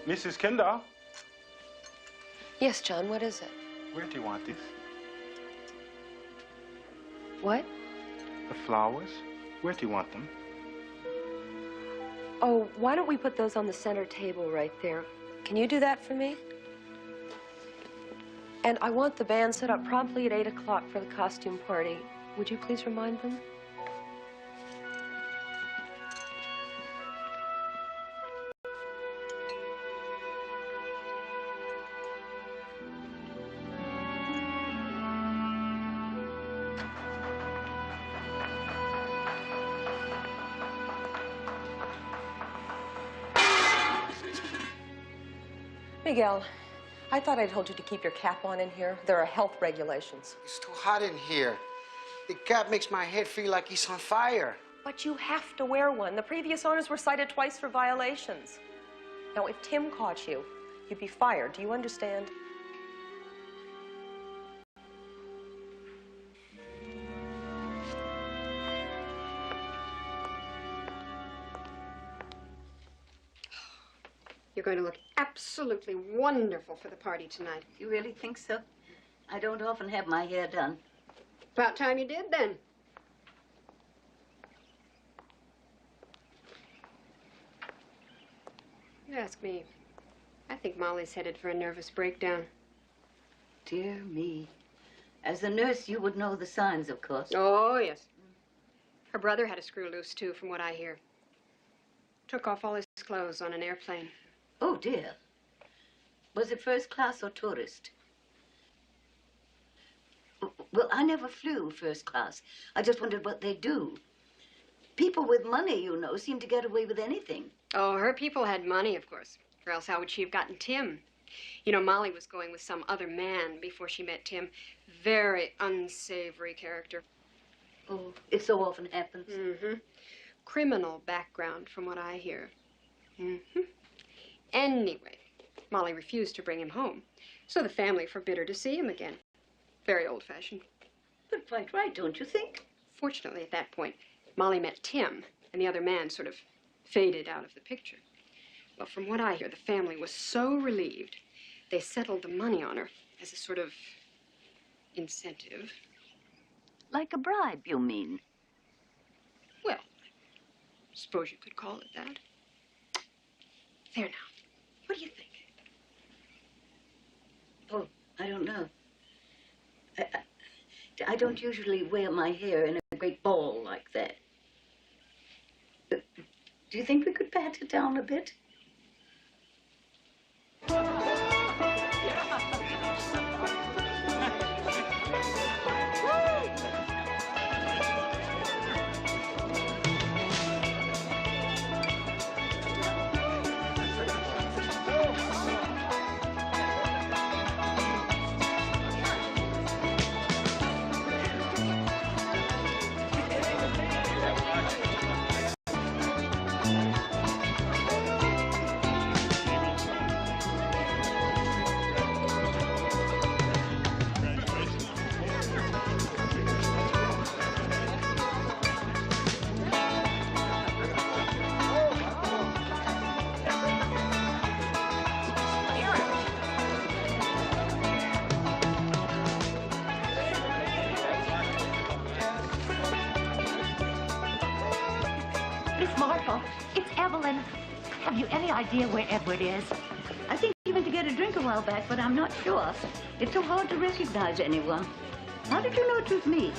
Speaker 11: Mrs. Kinder?
Speaker 10: Yes, John, what is it?
Speaker 11: Where do you want this?
Speaker 10: What?
Speaker 11: The flowers? Where do you want them?
Speaker 10: Oh, why don't we put those on the center table right there? Can you do that for me? And I want the band set up promptly at 8 o'clock for the costume party. Would you please remind them? Miguel, I thought I told you to keep your cap on in here. There are health regulations.
Speaker 16: It's too hot in here. The cap makes my head feel like it's on fire.
Speaker 10: But you have to wear one. The previous owners were cited twice for violations. Now, if Tim caught you, you'd be fired. Do you understand?
Speaker 6: You're going to look absolutely wonderful for the party tonight.
Speaker 2: You really think so? I don't often have my hair done.
Speaker 6: About time you did, then. You ask me. I think Molly's headed for a nervous breakdown.
Speaker 2: Dear me. As a nurse, you would know the signs, of course.
Speaker 6: Oh, yes. Her brother had a screw loose, too, from what I hear. Took off all his clothes on an airplane.
Speaker 2: Oh, dear. Was it first class or tourist? Well, I never flew first class. I just wondered what they do. People with money, you know, seem to get away with anything.
Speaker 6: Oh, her people had money, of course. Or else how would she have gotten Tim? You know, Molly was going with some other man before she met Tim. Very unsavory character.
Speaker 2: Oh, it so often happens.
Speaker 6: Mm-hmm. Criminal background, from what I hear. Mm-hmm. Anyway, Molly refused to bring him home, so the family forbid her to see him again. Very old-fashioned.
Speaker 2: But quite right, don't you think?
Speaker 6: Fortunately, at that point, Molly met Tim, and the other man sort of faded out of the picture. Well, from what I hear, the family was so relieved, they settled the money on her as a sort of incentive.
Speaker 2: Like a bribe, you mean?
Speaker 6: Well, I suppose you could call it that. There now. What do you think?
Speaker 2: Oh, I don't know. I don't usually wear my hair in a great ball like that. Do you think we could pat it down a bit?
Speaker 4: Have you any idea where Edward is?
Speaker 2: I think he went to get a drink a while back, but I'm not sure. It's so hard to recognize anyone. How did you know it was me?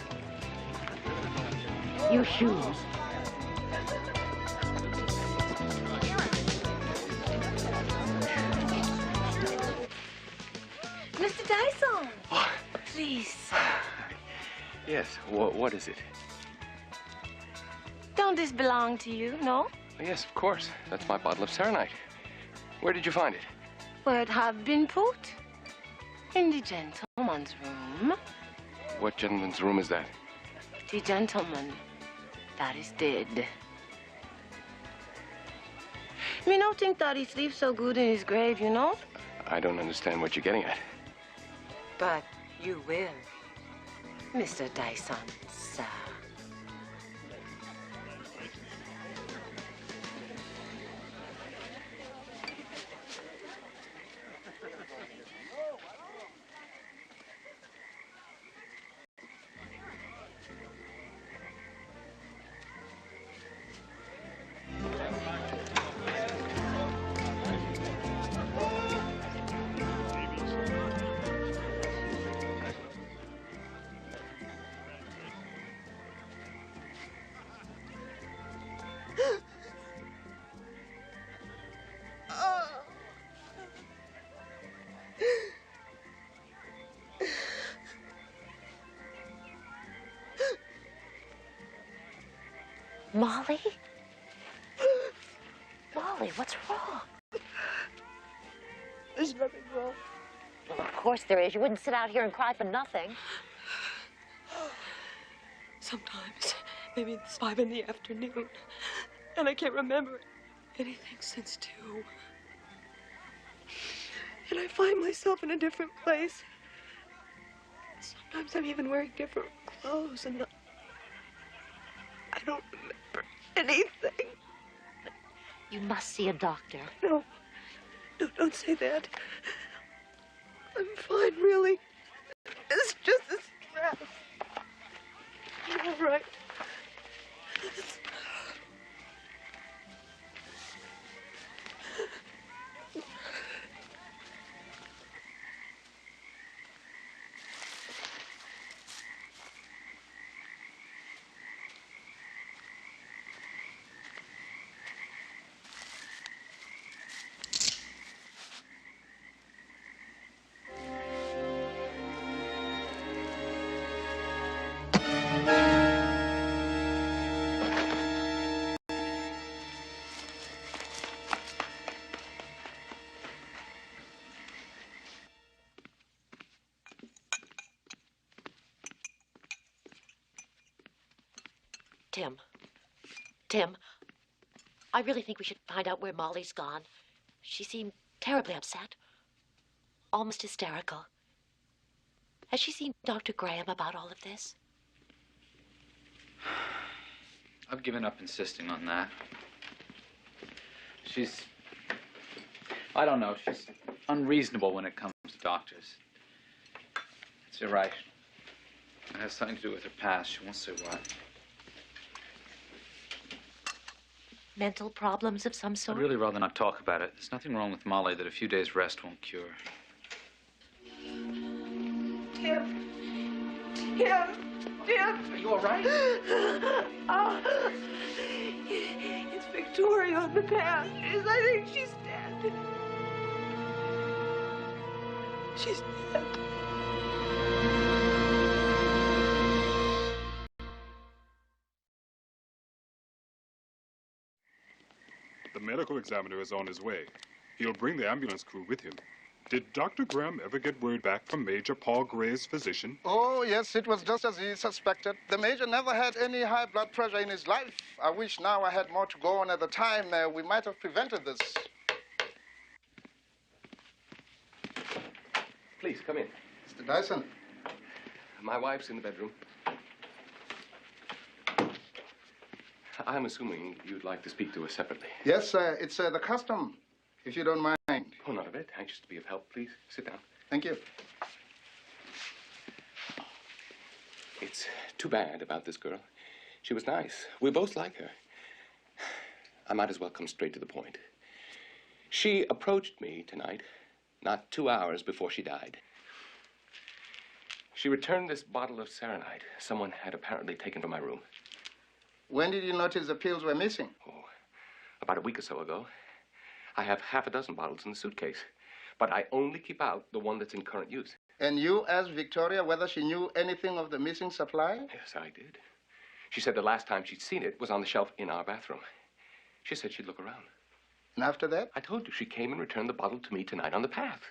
Speaker 4: Your shoes.
Speaker 3: Mr. Dyson.
Speaker 8: Oh.
Speaker 3: Please.
Speaker 8: Yes, what is it?
Speaker 3: Don't this belong to you, no?
Speaker 8: Yes, of course. That's my bottle of Serenite. Where did you find it?
Speaker 3: Where it have been put? In the gentleman's room.
Speaker 8: What gentleman's room is that?
Speaker 3: The gentleman that is dead. Me no think that he sleeps so good in his grave, you know?
Speaker 8: I don't understand what you're getting at.
Speaker 3: But you will, Mr. Dyson, sir.
Speaker 4: Molly? Molly, what's wrong?
Speaker 10: There's nothing wrong.
Speaker 4: Well, of course there is. You wouldn't sit out here and cry for nothing.
Speaker 10: Sometimes, maybe it's 5 in the afternoon, and I can't remember anything since 2. And I find myself in a different place. Sometimes I'm even wearing different clothes, and I don't remember anything.
Speaker 4: You must see a doctor.
Speaker 10: No, don't say that. I'm fine, really. It's just a stress. You're all right.
Speaker 4: Tim, I really think we should find out where Molly's gone. She seemed terribly upset, almost hysterical. Has she seen Dr. Graham about all of this?
Speaker 1: I've given up insisting on that. I don't know, she's unreasonable when it comes to doctors. You're right. It has something to do with her past. She won't say what.
Speaker 4: Mental problems of some sort?
Speaker 1: I'd really rather not talk about it. There's nothing wrong with Molly that a few days' rest won't cure.
Speaker 10: Tim. Are you all right? Oh, it's Victoria on the path. I think she's dead. She's dead.
Speaker 9: The medical examiner is on his way. He'll bring the ambulance crew with him. Did Dr. Graham ever get word back from Major Paul Gray's physician?
Speaker 15: Oh, yes, it was just as he suspected. The Major never had any high blood pressure in his life. I wish now I had more to go on at the time. We might have prevented this.
Speaker 8: Please, come in.
Speaker 15: Mr. Dyson.
Speaker 8: My wife's in the bedroom. I'm assuming you'd like to speak to her separately.
Speaker 15: Yes, sir. It's the custom, if you don't mind.
Speaker 8: Oh, not a bit. Anxious to be of help. Please, sit down.
Speaker 15: Thank you.
Speaker 8: It's too bad about this girl. She was nice. We both like her. I might as well come straight to the point. She approached me tonight, not 2 hours before she died. She returned this bottle of Serenite someone had apparently taken from my room.
Speaker 15: When did you notice the pills were missing?
Speaker 8: Oh, about a week or so ago. I have half a dozen bottles in the suitcase, but I only keep out the one that's in current use.
Speaker 15: And you asked Victoria whether she knew anything of the missing supply?
Speaker 8: Yes, I did. She said the last time she'd seen it was on the shelf in our bathroom. She said she'd look around.
Speaker 15: And after that?
Speaker 8: I told you she came and returned the bottle to me tonight on the path.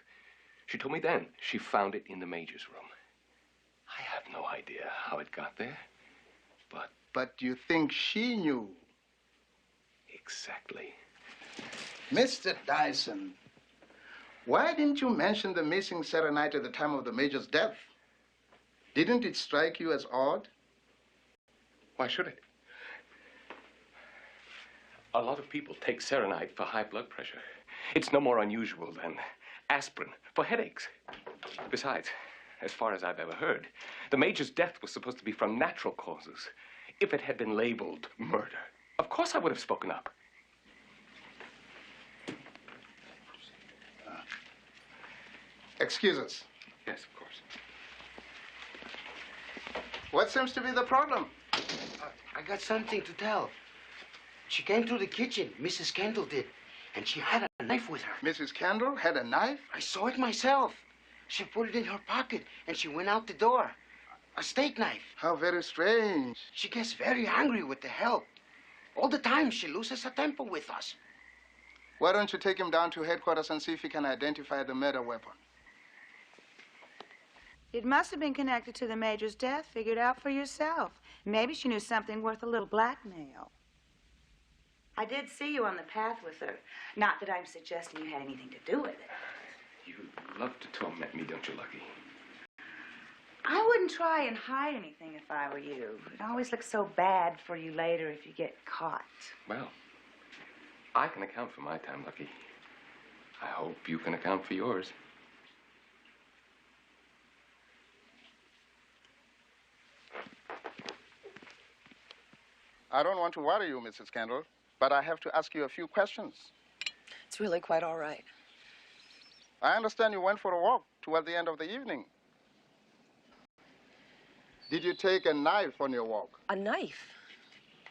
Speaker 8: She told me then she found it in the Major's room. I have no idea how it got there, but...
Speaker 15: But you think she knew?
Speaker 8: Exactly.
Speaker 15: Mr. Dyson, why didn't you mention the missing Serenite at the time of the Major's death? Didn't it strike you as odd?
Speaker 8: Why should it? A lot of people take Serenite for high blood pressure. It's no more unusual than aspirin for headaches. Besides, as far as I've ever heard, the Major's death was supposed to be from natural causes. If it had been labeled murder, of course I would have spoken up.
Speaker 15: Excuse us.
Speaker 8: Yes, of course.
Speaker 15: What seems to be the problem?
Speaker 16: I got something to tell. She came to the kitchen, Mrs. Kendall did, and she had a knife with her.
Speaker 15: Mrs. Kendall had a knife?
Speaker 16: I saw it myself. She put it in her pocket, and she went out the door. A steak knife.
Speaker 15: How very strange.
Speaker 16: She gets very angry with the help. All the time, she loses her temper with us.
Speaker 15: Why don't you take him down to headquarters and see if he can identify the murder weapon?
Speaker 7: It must have been connected to the Major's death. Figure it out for yourself. Maybe she knew something worth a little blackmail. I did see you on the path with her. Not that I'm suggesting you had anything to do with it.
Speaker 8: You love to torment me, don't you, Lucky?
Speaker 7: I wouldn't try and hide anything if I were you. It always looks so bad for you later if you get caught.
Speaker 8: Well, I can account for my time, Lucky. I hope you can account for yours.
Speaker 15: I don't want to worry you, Mrs. Kendall, but I have to ask you a few questions.
Speaker 10: It's really quite all right.
Speaker 15: I understand you went for a walk toward the end of the evening. Did you take a knife on your walk?
Speaker 10: A knife?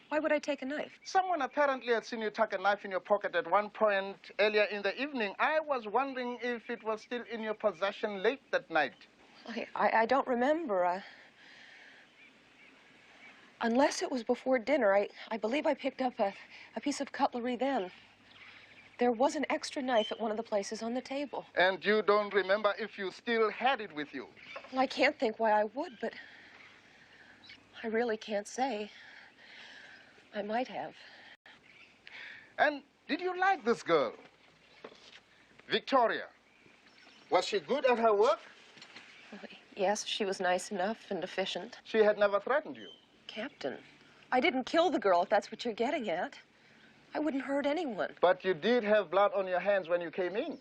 Speaker 10: Why would I take a knife?
Speaker 15: Someone apparently had seen you tuck a knife in your pocket at one point earlier in the evening. I was wondering if it was still in your possession late that night.
Speaker 10: I don't remember. Unless it was before dinner, I believe I picked up a piece of cutlery then. There was an extra knife at one of the places on the table.
Speaker 15: And you don't remember if you still had it with you?
Speaker 10: I can't think why I would, but I really can't say. I might have.
Speaker 15: And did you like this girl? Victoria. Was she good at her work?
Speaker 10: Yes, she was nice enough and efficient.
Speaker 15: She had never threatened you.
Speaker 10: Captain, I didn't kill the girl, if that's what you're getting at. I wouldn't hurt anyone.
Speaker 15: But you did have blood on your hands when you came in.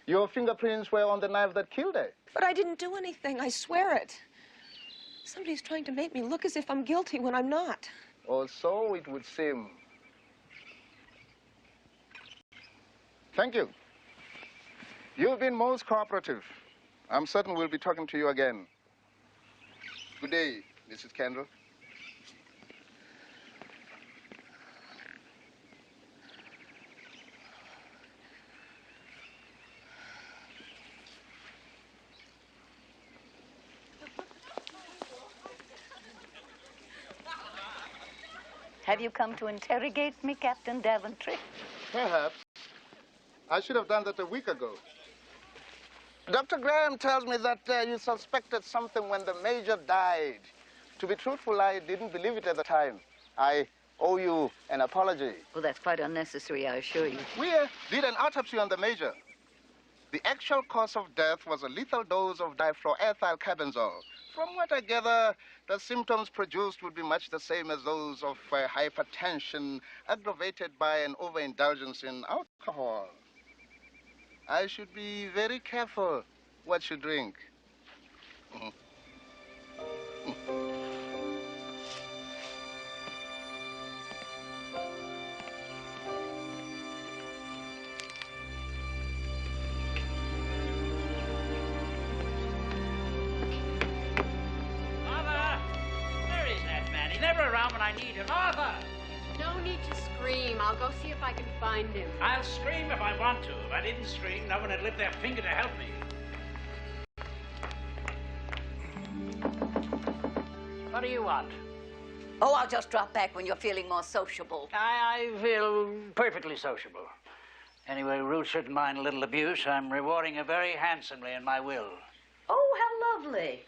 Speaker 15: Your fingerprints were on the knife that killed her.
Speaker 10: But I didn't do anything, I swear it. Somebody's trying to make me look as if I'm guilty when I'm not.
Speaker 15: Or so it would seem. Thank you. You've been most cooperative. I'm certain we'll be talking to you again. Good day, Mrs. Kendall.
Speaker 2: Have you come to interrogate me, Captain Daventry?
Speaker 15: Perhaps. I should have done that a week ago. Dr. Graham tells me that you suspected something when the Major died. To be truthful, I didn't believe it at the time. I owe you an apology.
Speaker 2: Well, that's quite unnecessary, I assure you.
Speaker 15: We did an autopsy on the Major. The actual cause of death was a lethal dose of difluoroethyl carbenzole. From what I gather, the symptoms produced would be much the same as those of hypertension aggravated by an overindulgence in alcohol. I should be very careful what you drink.
Speaker 12: Never around when I need him. Arthur!
Speaker 6: No need to scream. I'll go see if I can find him.
Speaker 12: I'll scream if I want to. If I didn't scream, no one would lift their finger to help me. What do you want?
Speaker 2: Oh, I'll just drop back when you're feeling more sociable.
Speaker 12: I feel perfectly sociable. Anyway, Ruth shouldn't mind a little abuse. I'm rewarding her very handsomely in my will.
Speaker 2: Oh, how lovely.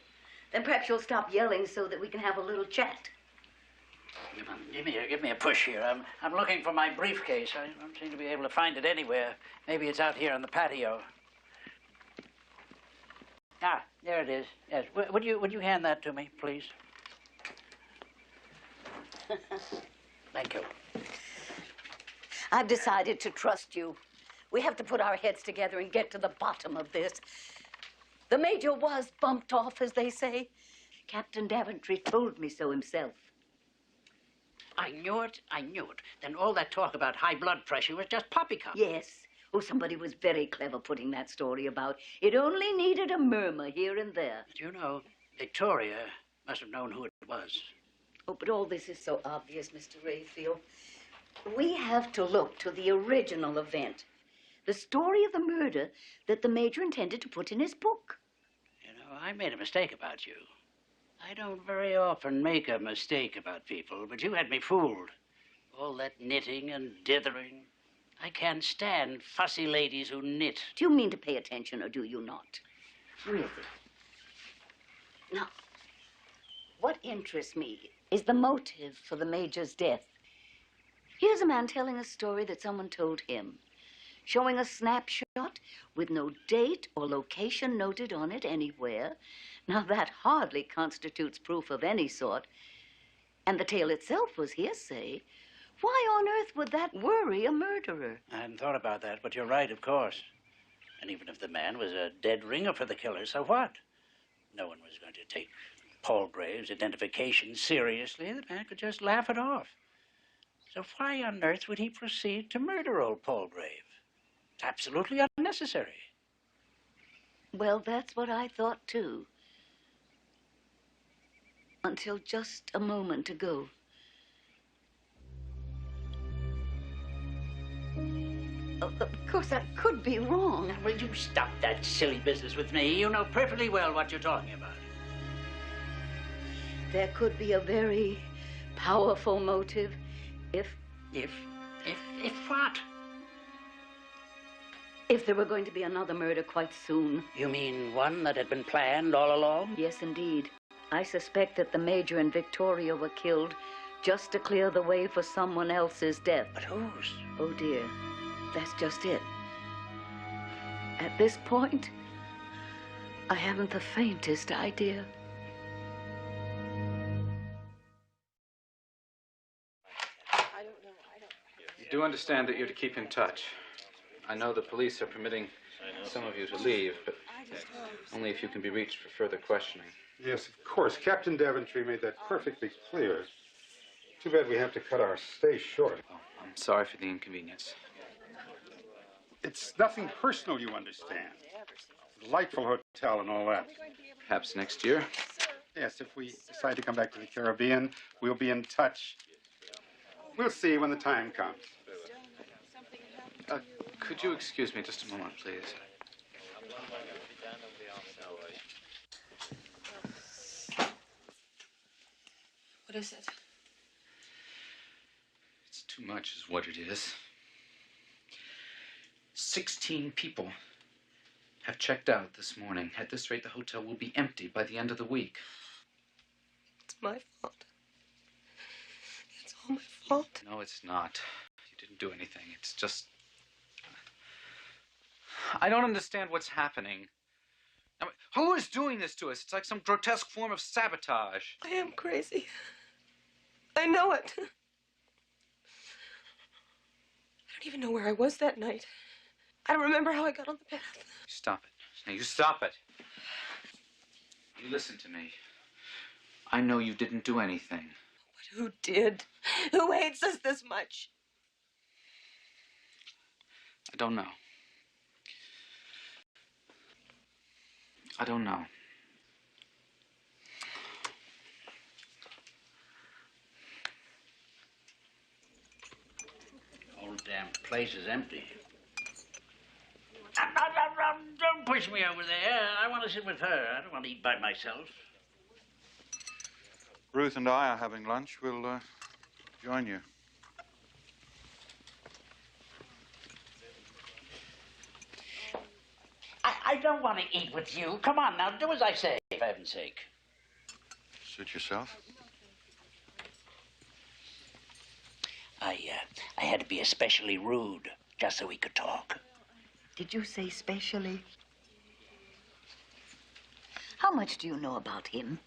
Speaker 2: Then perhaps you'll stop yelling so that we can have a little chat.
Speaker 12: Give me a push here. I'm looking for my briefcase. I don't seem to be able to find it anywhere. Maybe it's out here on the patio. Ah, there it is. Yes. Would you hand that to me, please? Thank you.
Speaker 2: I've decided to trust you. We have to put our heads together and get to the bottom of this. The Major was bumped off, as they say. Captain Daventry told me so himself.
Speaker 12: I knew it. I knew it. Then all that talk about high blood pressure was just poppycock.
Speaker 2: Yes. Oh, somebody was very clever putting that story about. It only needed a murmur here and there.
Speaker 12: But you know, Victoria must have known who it was.
Speaker 2: Oh, but all this is so obvious, Mr. Rayfield. We have to look to the original event. The story of the murder that the Major intended to put in his book.
Speaker 12: You know, I made a mistake about you. I don't very often make a mistake about people, but you had me fooled. All that knitting and dithering. I can't stand fussy ladies who knit.
Speaker 2: Do you mean to pay attention, or do you not? Really? Now, what interests me is the motive for the Major's death. Here's a man telling a story that someone told him, showing a snapshot with no date or location noted on it anywhere. Now, that hardly constitutes proof of any sort. And the tale itself was hearsay. Why on earth would that worry a murderer?
Speaker 12: I hadn't thought about that, but you're right, of course. And even if the man was a dead ringer for the killer, so what? No one was going to take Palgrave's identification seriously. The man could just laugh it off. So why on earth would he proceed to murder old Palgrave? It's absolutely unnecessary.
Speaker 2: Well, that's what I thought, too. Until just a moment ago. Of course, I could be wrong.
Speaker 12: Now, will you stop that silly business with me? You know perfectly well what you're talking about.
Speaker 2: There could be a very powerful motive if
Speaker 12: what?
Speaker 2: If there were going to be another murder quite soon.
Speaker 12: You mean one that had been planned all along?
Speaker 2: Yes, indeed. I suspect that the Major and Victoria were killed just to clear the way for someone else's death.
Speaker 12: But whose?
Speaker 2: Oh, dear. That's just it. At this point, I haven't the faintest idea.
Speaker 1: You do understand that you're to keep in touch. I know the police are permitting some of you to leave, but only if you can be reached for further questioning.
Speaker 11: Yes, of course. Captain Daventry made that perfectly clear. Too bad we have to cut our stay short.
Speaker 1: Oh, I'm sorry for the inconvenience.
Speaker 11: It's nothing personal, you understand. Delightful hotel and all that.
Speaker 1: Perhaps next year?
Speaker 11: Yes, if we decide to come back to the Caribbean, we'll be in touch. We'll see when the time comes.
Speaker 1: Could you excuse me just a moment, please?
Speaker 10: What is it?
Speaker 1: It's too much is what it is. 16 people have checked out this morning. At this rate, the hotel will be empty by the end of the week.
Speaker 10: It's my fault. It's all my fault.
Speaker 1: No, it's not. You didn't do anything. It's just... I don't understand what's happening. I mean, who is doing this to us? It's like some grotesque form of sabotage.
Speaker 10: I am crazy. I know it. I don't even know where I was that night. I don't remember how I got on the path.
Speaker 1: Stop it. Now, you stop it. You listen to me. I know you didn't do anything.
Speaker 10: But who did? Who hates us this much?
Speaker 1: I don't know. I don't know.
Speaker 12: Whole damn place is empty. Don't push me over there. I want to sit with her. I don't want to eat by myself.
Speaker 13: Ruth and I are having lunch. We'll join you.
Speaker 12: I don't want to eat with you. Come on now, do as I say, for heaven's sake.
Speaker 13: Suit yourself.
Speaker 12: I had to be especially rude just so we could talk.
Speaker 2: Did you say specially? How much do you know about him?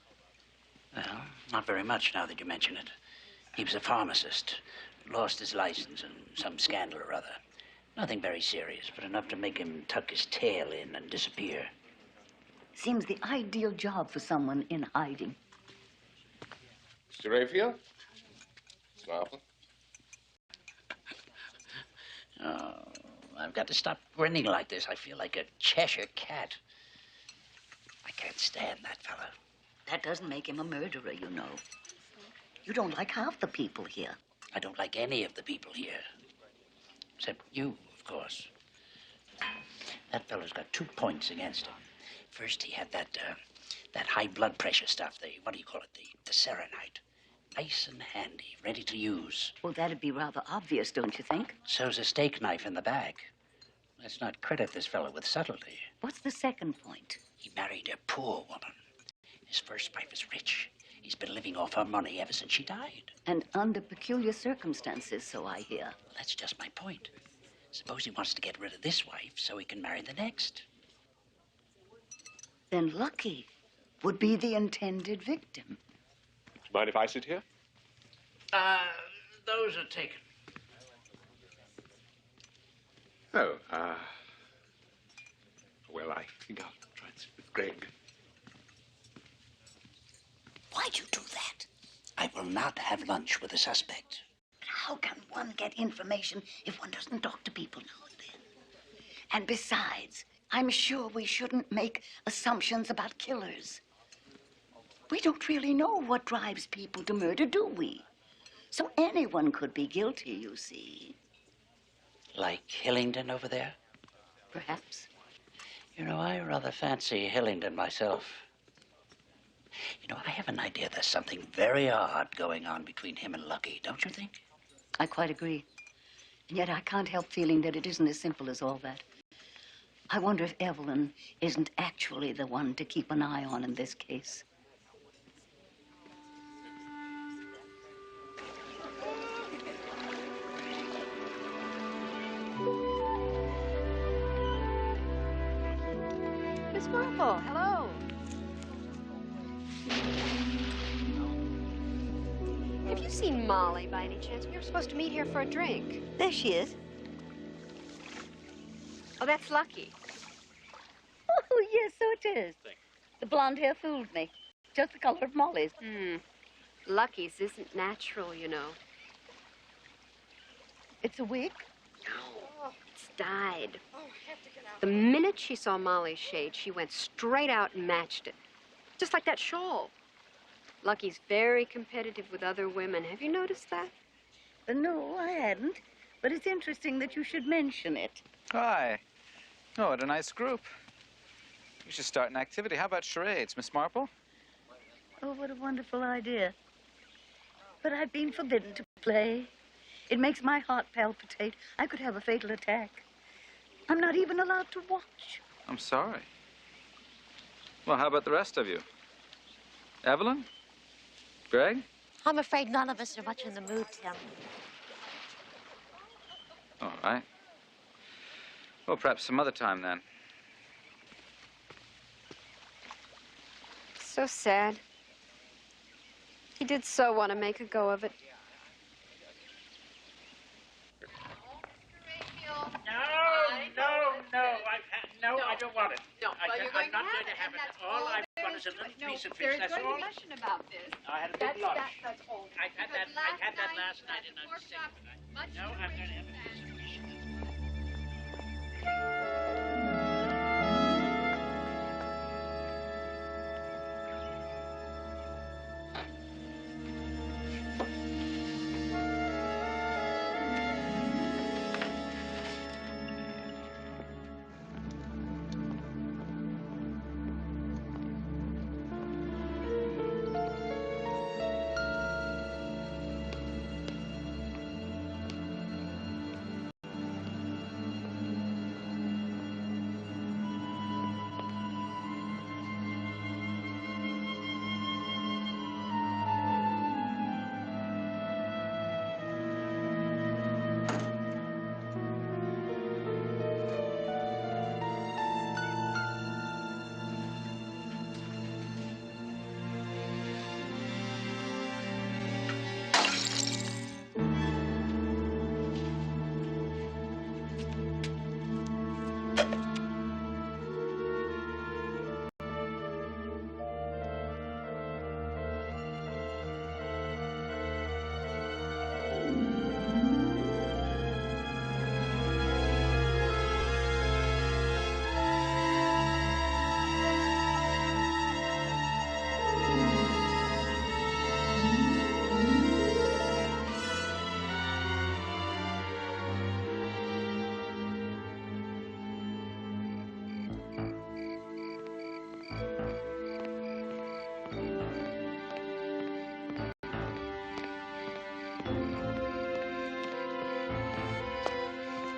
Speaker 12: Well, not very much now that you mention it. He was a pharmacist, lost his license in some scandal or other. Nothing very serious, but enough to make him tuck his tail in and disappear.
Speaker 2: Seems the ideal job for someone in hiding.
Speaker 8: Mr. Rayfield? Miss Marple?
Speaker 12: Oh, I've got to stop grinning like this. I feel like a Cheshire cat. I can't stand that fellow.
Speaker 2: That doesn't make him a murderer, you know. You don't like half the people here.
Speaker 12: I don't like any of the people here. Except you, of course. That fellow's got 2 points against him. First, he had that high blood pressure stuff, what do you call it, the serenite. Nice and handy, ready to use.
Speaker 2: Well, that'd be rather obvious, don't you think?
Speaker 12: So's a steak knife in the bag. Let's not credit this fellow with subtlety.
Speaker 2: What's the second point?
Speaker 12: He married a poor woman. His first wife is rich. He's been living off her money ever since she died.
Speaker 2: And under peculiar circumstances, so I hear.
Speaker 12: Well, that's just my point. Suppose he wants to get rid of this wife so he can marry the next.
Speaker 2: Then Lucky would be the intended victim.
Speaker 8: Mind if I sit here?
Speaker 12: Those are taken.
Speaker 8: Oh, well, I think I'll try and sit with Greg.
Speaker 2: Why'd you do that?
Speaker 12: I will not have lunch with a suspect.
Speaker 2: But how can one get information if one doesn't talk to people now and then? And besides, I'm sure we shouldn't make assumptions about killers. We don't really know what drives people to murder, do we? So anyone could be guilty, you see.
Speaker 12: Like Hillingdon over there?
Speaker 2: Perhaps.
Speaker 12: You know, I rather fancy Hillingdon myself. You know, I have an idea there's something very odd going on between him and Lucky, don't you think?
Speaker 2: I quite agree. And yet I can't help feeling that it isn't as simple as all that. I wonder if Evelyn isn't actually the one to keep an eye on in this case.
Speaker 6: Miss Marple, hello. Have you seen Molly by any chance? We were supposed to meet here for a drink.
Speaker 2: There she is.
Speaker 6: Oh, that's Lucky.
Speaker 2: Oh, yes, so it is. The blonde hair fooled me. Just the color of Molly's.
Speaker 6: Lucky's isn't natural, you know.
Speaker 2: It's a wig?
Speaker 6: No, it's dyed. The minute she saw Molly's shade, she went straight out and matched it. Just like that shawl. Lucky's very competitive with other women. Have you noticed that?
Speaker 2: No, I hadn't. But it's interesting that you should mention it.
Speaker 1: Hi. Oh, what a nice group. You should start an activity. How about charades, Miss Marple?
Speaker 2: Oh, what a wonderful idea. But I've been forbidden to play. It makes my heart palpitate. I could have a fatal attack. I'm not even allowed to watch.
Speaker 1: I'm sorry. Well, how about the rest of you? Evelyn? Greg?
Speaker 4: I'm afraid none of us are much in the mood, Tim.
Speaker 1: All right. Well, perhaps some other time, then.
Speaker 6: So sad. He did so want to make a go of it.
Speaker 12: No, I don't want it.
Speaker 6: No, well, you're going
Speaker 12: I'm not
Speaker 6: to
Speaker 12: going to have it. All I've got is a little piece of fish, that's all.
Speaker 6: There's going to be about this.
Speaker 12: I had a big lunch.
Speaker 6: That's all.
Speaker 12: I had that last night and I'm sick. No, I'm going to have a piece of fish.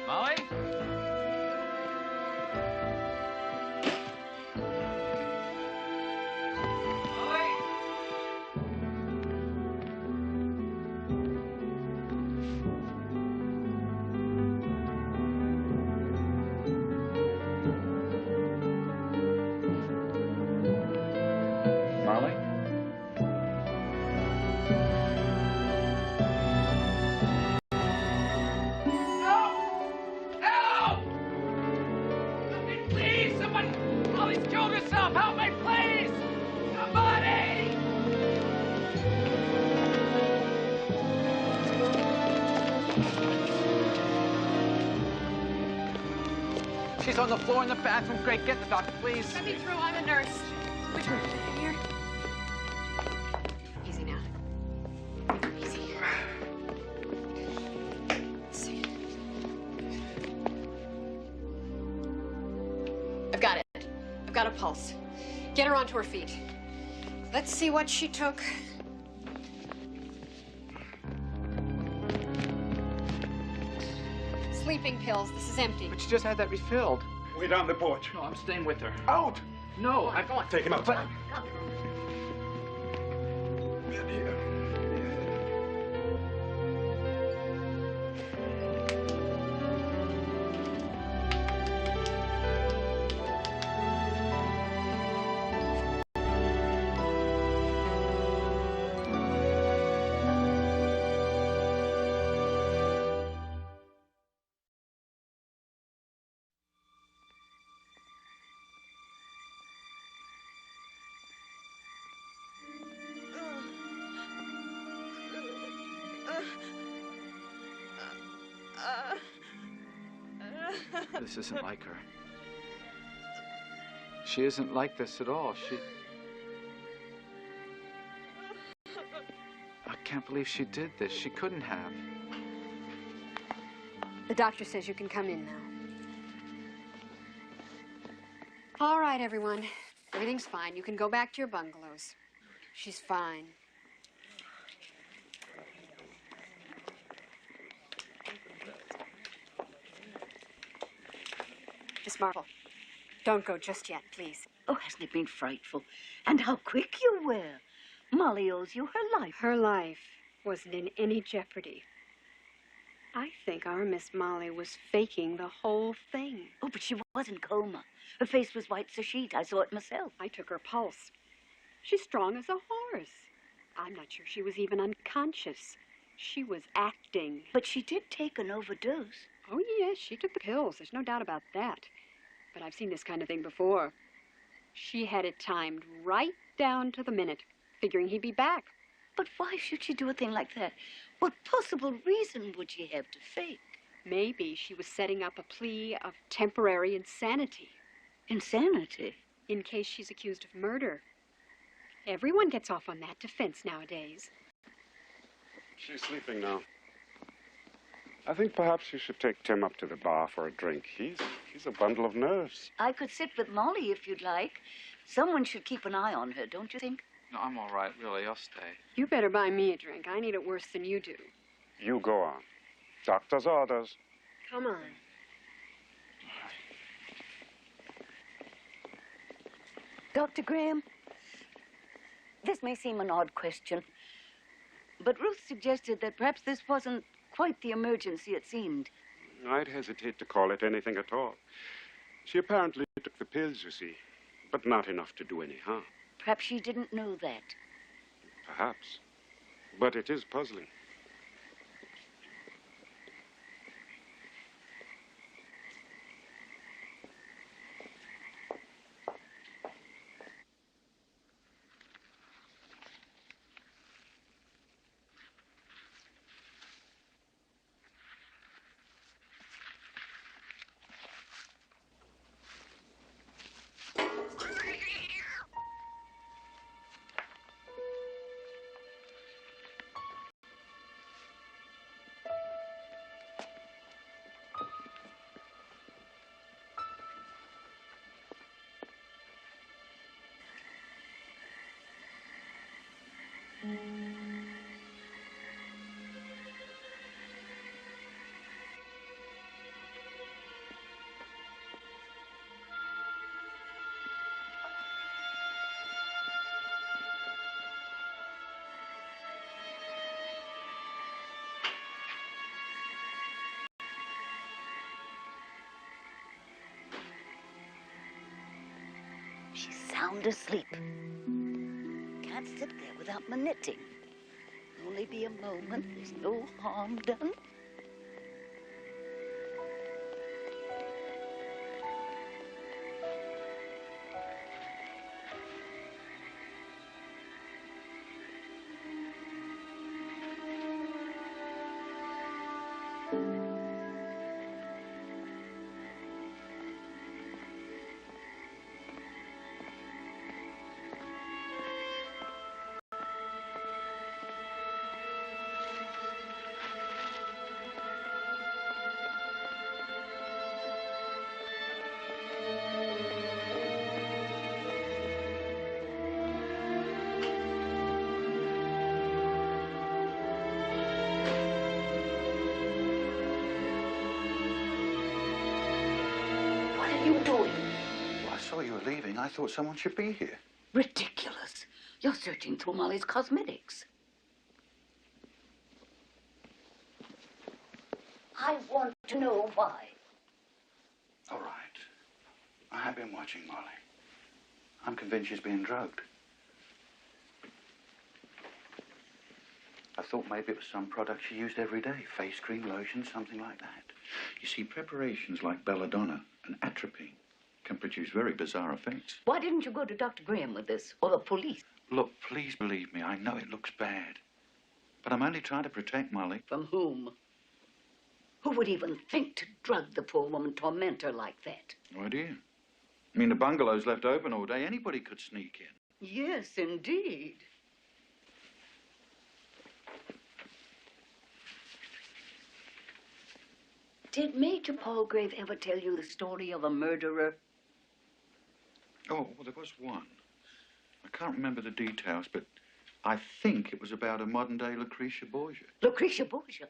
Speaker 1: Molly? Molly? She's on the floor in the bathroom. Greg, get the doctor, please.
Speaker 6: Let me through. I'm a nurse. Which one? Here. Easy now. Easy. Let's see. I've got it. I've got a pulse. Get her onto her feet. Let's see what she took. Sleeping pills. This is empty.
Speaker 1: But she just had that refilled.
Speaker 11: Wait on the porch.
Speaker 1: No, I'm staying with her.
Speaker 11: Out!
Speaker 1: No,
Speaker 6: Go on.
Speaker 11: Take him out.
Speaker 1: This isn't like her. She isn't like this at all. I can't believe she did this. She couldn't have.
Speaker 6: The doctor says you can come in now. All right, everyone. Everything's fine. You can go back to your bungalows. She's fine. Miss Marple, don't go just yet, please.
Speaker 2: Oh, hasn't it been frightful? And how quick you were. Molly owes you her life.
Speaker 6: Her life wasn't in any jeopardy. I think our Miss Molly was faking the whole thing.
Speaker 2: Oh, but she was in coma. Her face was white as a sheet. I saw it myself.
Speaker 6: I took her pulse. She's strong as a horse. I'm not sure she was even unconscious. She was acting.
Speaker 2: But she did take an overdose.
Speaker 6: Oh, yes, she took the pills. There's no doubt about that. But I've seen this kind of thing before. She had it timed right down to the minute, figuring he'd be back.
Speaker 2: But why should she do a thing like that? What possible reason would she have to fake?
Speaker 6: Maybe she was setting up a plea of temporary insanity.
Speaker 2: Insanity?
Speaker 6: In case she's accused of murder. Everyone gets off on that defense nowadays.
Speaker 11: She's sleeping now. I think perhaps you should take Tim up to the bar for a drink. He's a bundle of nerves.
Speaker 2: I could sit with Molly if you'd like. Someone should keep an eye on her, don't you think?
Speaker 1: No, I'm all right, really. I'll stay.
Speaker 6: You better buy me a drink. I need it worse than you do.
Speaker 11: You go on. Doctor's orders.
Speaker 6: Come on.
Speaker 2: Dr. Graham, this may seem an odd question, but Ruth suggested that perhaps this wasn't quite the emergency it seemed.
Speaker 11: I'd hesitate to call it anything at all. She apparently took the pills, you see, but not enough to do any harm.
Speaker 2: Perhaps she didn't know that.
Speaker 11: Perhaps. But it is puzzling.
Speaker 2: She's sound asleep. Can't sit there without my knitting. Only be a moment. There's no harm done.
Speaker 17: I thought someone should be here.
Speaker 2: Ridiculous. You're searching through Molly's cosmetics. I want to know why.
Speaker 17: All right. I have been watching Molly. I'm convinced she's being drugged. I thought maybe it was some product she used every day. Face cream, lotion, something like that. You see, preparations like belladonna and atropine can produce very bizarre effects.
Speaker 2: Why didn't you go to Dr. Graham with this, or the police?
Speaker 17: Look, please believe me, I know it looks bad. But I'm only trying to protect Molly.
Speaker 2: From whom? Who would even think to drug the poor woman, torment her like that?
Speaker 17: Why do you? I mean, the bungalow's left open all day. Anybody could sneak in.
Speaker 2: Yes, indeed. Did Major Palgrave ever tell you the story of a murderer?
Speaker 17: Oh, well, there was one. I can't remember the details, but I think it was about a modern-day Lucretia Borgia.
Speaker 2: Lucretia Borgia?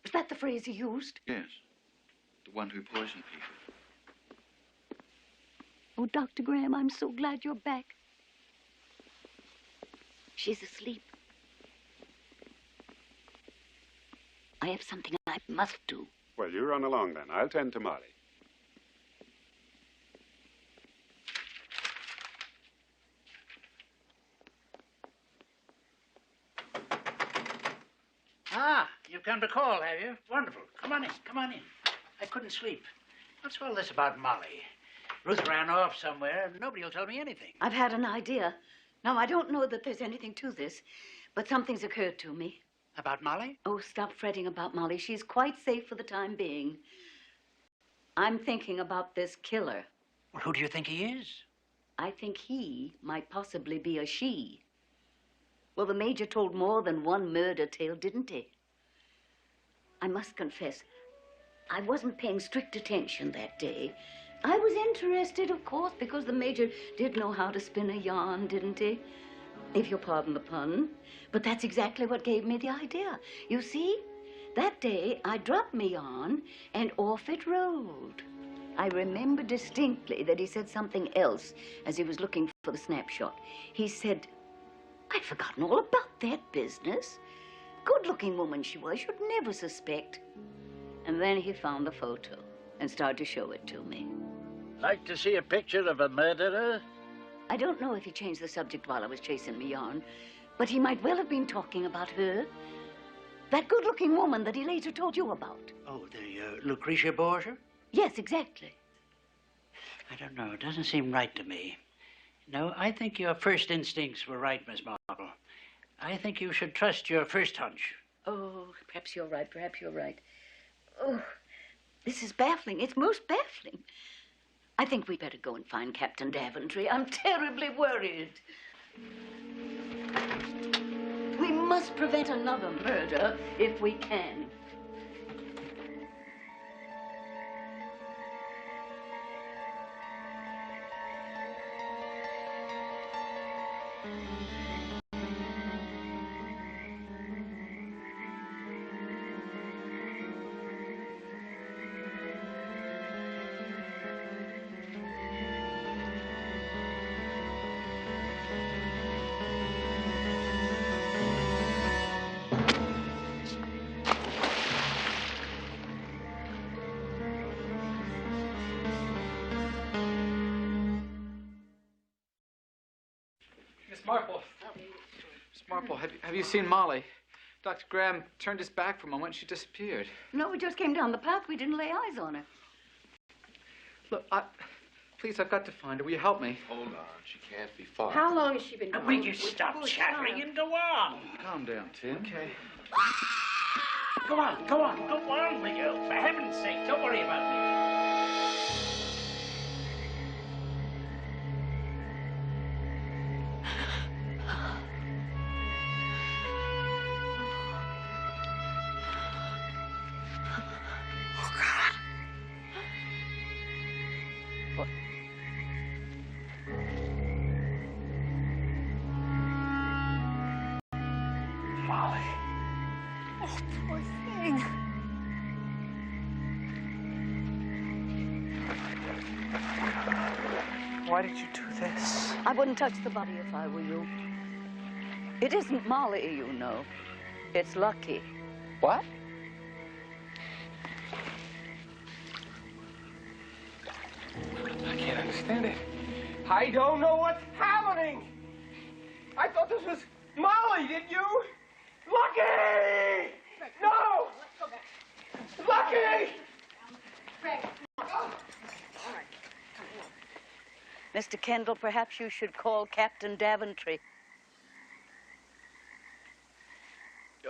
Speaker 2: Was that the phrase he used?
Speaker 17: Yes. The one who poisoned people.
Speaker 2: Oh, Dr. Graham, I'm so glad you're back. She's asleep. I have something I must do.
Speaker 11: Well, you run along then. I'll tend to Molly.
Speaker 12: Ah, you've come to call, have you? Wonderful. Come on in, come on in. I couldn't sleep. What's all this about Molly? Ruth ran off somewhere, and nobody will tell me anything.
Speaker 2: I've had an idea. Now, I don't know that there's anything to this, but something's occurred to me.
Speaker 12: About Molly?
Speaker 2: Oh, stop fretting about Molly. She's quite safe for the time being. I'm thinking about this killer.
Speaker 12: Well, who do you think he is?
Speaker 2: I think he might possibly be a she. Well, the Major told more than one murder tale, didn't he? I must confess, I wasn't paying strict attention that day. I was interested, of course, because the Major did know how to spin a yarn, didn't he? If you'll pardon the pun. But that's exactly what gave me the idea. You see, that day I dropped me yarn and off it rolled. I remember distinctly that he said something else as he was looking for the snapshot. He said, I'd forgotten all about that business. Good-looking woman she was, you'd never suspect. And then he found the photo and started to show it to me.
Speaker 12: Like to see a picture of a murderer?
Speaker 2: I don't know if he changed the subject while I was chasing me yarn, but he might well have been talking about her. That good-looking woman that he later told you about.
Speaker 12: Oh, the Lucretia Borgia?
Speaker 2: Yes, exactly.
Speaker 12: I don't know. It doesn't seem right to me. No, I think your first instincts were right, Miss Marple. I think you should trust your first hunch.
Speaker 2: Oh, perhaps you're right. Perhaps you're right. Oh, this is baffling. It's most baffling. I think we better go and find Captain Daventry. I'm terribly worried. We must prevent another murder if we can.
Speaker 1: Miss Marple. Miss Marple, have you seen Molly? Dr. Graham turned his back for a moment. She disappeared.
Speaker 2: No, we just came down the path. We didn't lay eyes on her.
Speaker 1: Look, please, I've got to find her. Will you help me?
Speaker 9: Hold on. She can't be far.
Speaker 10: How long has she been gone?
Speaker 12: Will you stop chattering and go on?
Speaker 1: Calm down, Tim.
Speaker 12: Okay. Go on, go on, go on, will you? For heaven's sake, don't worry about me.
Speaker 1: Why did you do this?
Speaker 2: I wouldn't touch the body if I were you. It isn't Molly, you know. It's Lucky.
Speaker 1: What?
Speaker 8: I can't understand it. I don't know what's happening. I thought this was Molly, did you? Lucky! No!
Speaker 10: Let's go back.
Speaker 8: Lucky!
Speaker 10: Greg.
Speaker 2: Mr. Kendall, perhaps you should call Captain Daventry.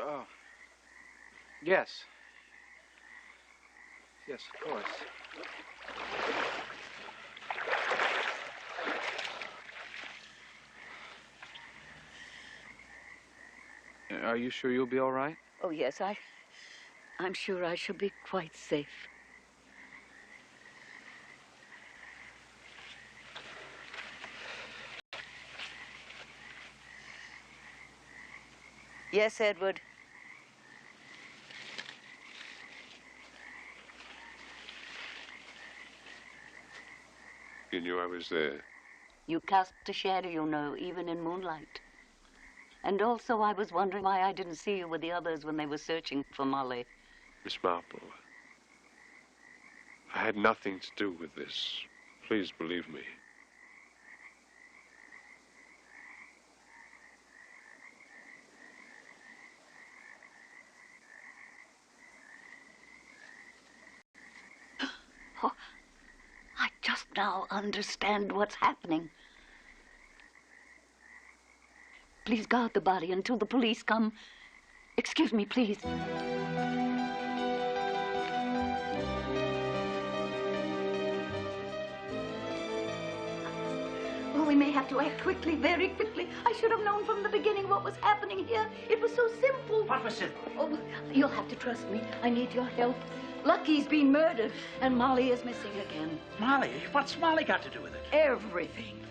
Speaker 1: Oh. Yes. Yes, of course. Are you sure you'll be all right?
Speaker 2: Oh, yes, I'm sure I shall be quite safe. Yes, Edward.
Speaker 9: You knew I was there.
Speaker 2: You cast a shadow, you know, even in moonlight. And also I was wondering why I didn't see you with the others when they were searching for Molly.
Speaker 9: Miss Marple, I had nothing to do with this. Please believe me.
Speaker 2: Oh, I just now understand what's happening. Please guard the body until the police come. Excuse me, please. Oh, we may have to act quickly, very quickly. I should have known from the beginning what was happening here. It was so simple.
Speaker 12: What was simple?
Speaker 2: Oh, you'll have to trust me. I need your help. Lucky's been murdered, and Molly is missing again.
Speaker 12: Molly? What's Molly got to do with it?
Speaker 2: Everything.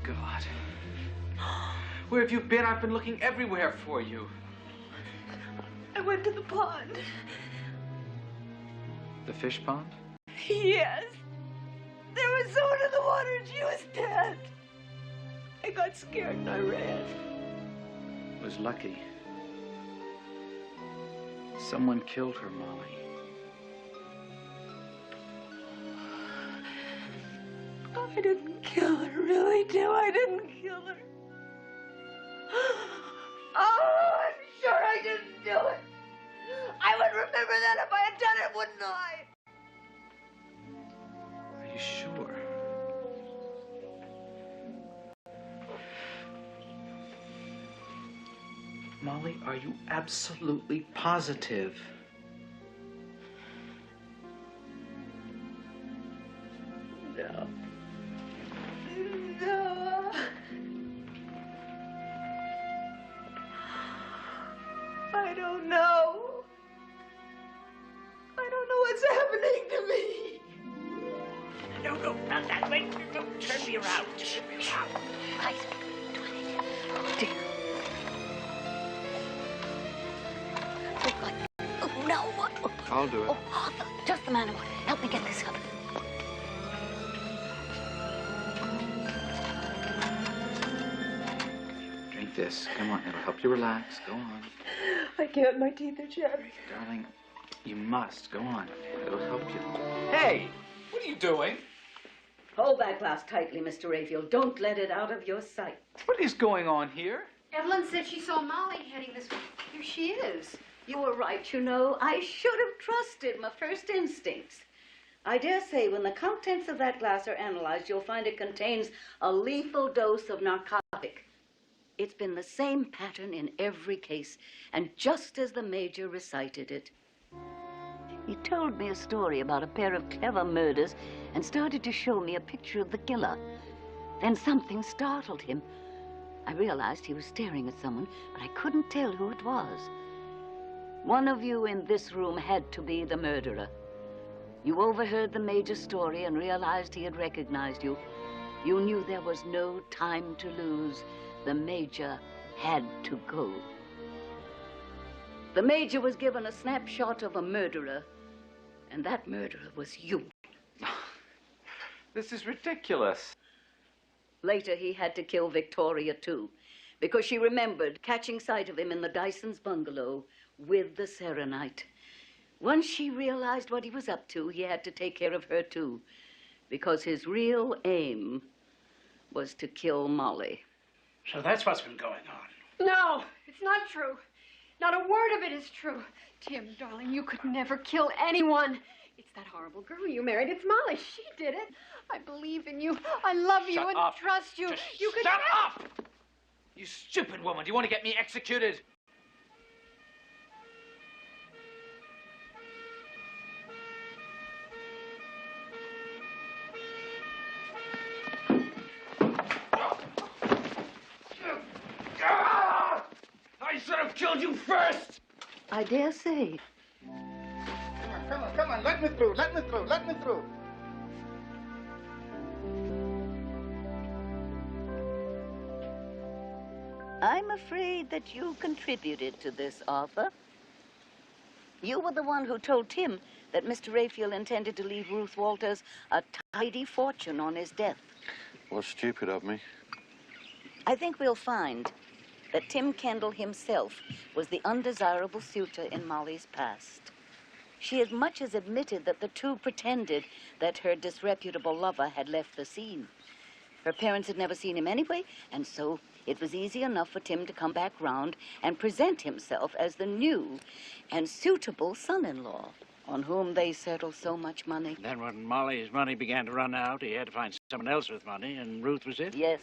Speaker 1: God. Where have you been? I've been looking everywhere for you.
Speaker 10: I went to the pond.
Speaker 1: The fish pond?
Speaker 10: Yes. There was someone in the water and she was dead. I got scared and I ran.
Speaker 1: It was lucky. Someone killed her, Molly.
Speaker 10: I didn't kill her, really, Tim. I didn't kill her. Oh, I'm sure I didn't do it. I would remember that if I had done it, wouldn't I?
Speaker 1: Are you sure? Molly, are you absolutely positive?
Speaker 10: No. No. I don't know. I don't know what's happening to me.
Speaker 12: No, not that way. No, turn me around. Turn me around.
Speaker 2: Right. Oh, dear. Oh, God. Oh, no. What?
Speaker 1: I'll do it.
Speaker 2: Oh, just the man. Help me get this up.
Speaker 1: Drink this. Come on, it'll help you relax. Go on.
Speaker 10: I can't. My teeth are chattering.
Speaker 1: Darling, you must. Go on. It'll help you. Hey! What are you doing?
Speaker 2: Hold that glass tightly, Mr. Rayfield. Don't let it out of your sight.
Speaker 1: What is going on here?
Speaker 6: Evelyn said she saw Molly heading this way. Here she is.
Speaker 2: You were right, you know. I should have trusted my first instincts. I dare say when the contents of that glass are analyzed, you'll find it contains a lethal dose of narcotic. It's been the same pattern in every case, and just as the Major recited it. He told me a story about a pair of clever murders and started to show me a picture of the killer. Then something startled him. I realized he was staring at someone, but I couldn't tell who it was. One of you in this room had to be the murderer. You overheard the Major's story and realized he had recognized you. You knew there was no time to lose. The Major had to go. The Major was given a snapshot of a murderer, and that murderer was you.
Speaker 1: This is ridiculous.
Speaker 2: Later, he had to kill Victoria, too. because she remembered catching sight of him in the Dyson's bungalow with the serenite. Once she realized what he was up to, he had to take care of her too, because his real aim was to kill Molly.
Speaker 12: So that's what's been going on.
Speaker 6: No, it's not true. Not a word of it is true. Tim, darling, you could never kill anyone. It's that horrible girl you married. It's Molly. She did it. I believe in you. I love you and trust you. You could
Speaker 1: Shut up! You stupid woman. Do you want to get me executed? I should have killed you first!
Speaker 2: I dare say.
Speaker 15: Come on, let me through, let me through.
Speaker 2: I'm afraid that you contributed to this, Arthur. You were the one who told Tim that Mr. Raphael intended to leave Ruth Walters a tidy fortune on his death.
Speaker 18: Was stupid of me.
Speaker 2: I think we'll find that Tim Kendall himself was the undesirable suitor in Molly's past. She as much as admitted that the two pretended that her disreputable lover had left the scene. Her parents had never seen him anyway, and so it was easy enough for Tim to come back round and present himself as the new and suitable son-in-law on whom they settled so much money.
Speaker 12: Then when Molly's money began to run out, he had to find someone else with money, and Ruth was it?
Speaker 2: Yes.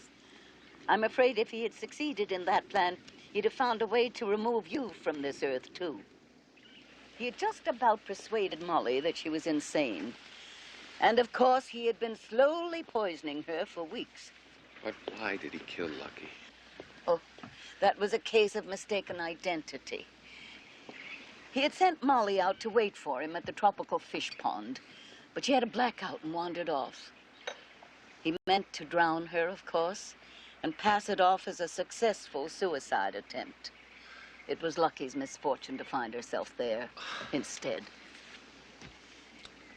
Speaker 2: I'm afraid if he had succeeded in that plan, he'd have found a way to remove you from this earth, too. He had just about persuaded Molly that she was insane. And, of course, he had been slowly poisoning her for weeks.
Speaker 18: But why did he kill Lucky?
Speaker 2: Oh, that was a case of mistaken identity. He had sent Molly out to wait for him at the tropical fish pond, but she had a blackout and wandered off. He meant to drown her, of course, and pass it off as a successful suicide attempt. It was Lucky's misfortune to find herself there instead.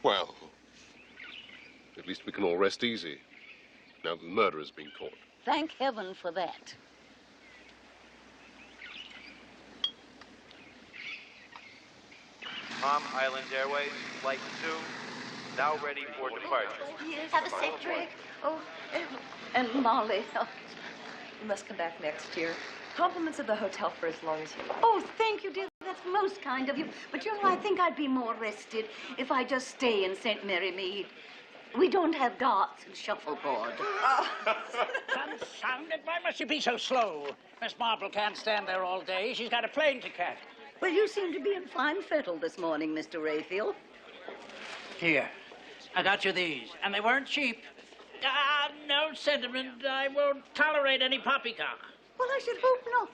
Speaker 9: Well, at least we can all rest easy, now that the murderer's been caught.
Speaker 2: Thank heaven for that.
Speaker 19: Palm Islands Airways, Flight 2, now ready for departure.
Speaker 4: Yes, have a safe trip.
Speaker 2: Oh, and Molly. Oh.
Speaker 10: You must come back next year. Compliments of the hotel for as long as you like.
Speaker 2: Oh, thank you, dear. That's most kind of you. But you know, I think I'd be more rested if I just stay in St. Mary Mead. We don't have darts and shuffleboard.
Speaker 12: Confounded, why must you be so slow? Miss Marple can't stand there all day. She's got a plane to catch.
Speaker 2: Well, you seem to be in fine fettle this morning, Mr. Raphael.
Speaker 12: Here, I got you these, and they weren't cheap. No sentiment. I won't tolerate any poppycock.
Speaker 2: Well, I should hope not.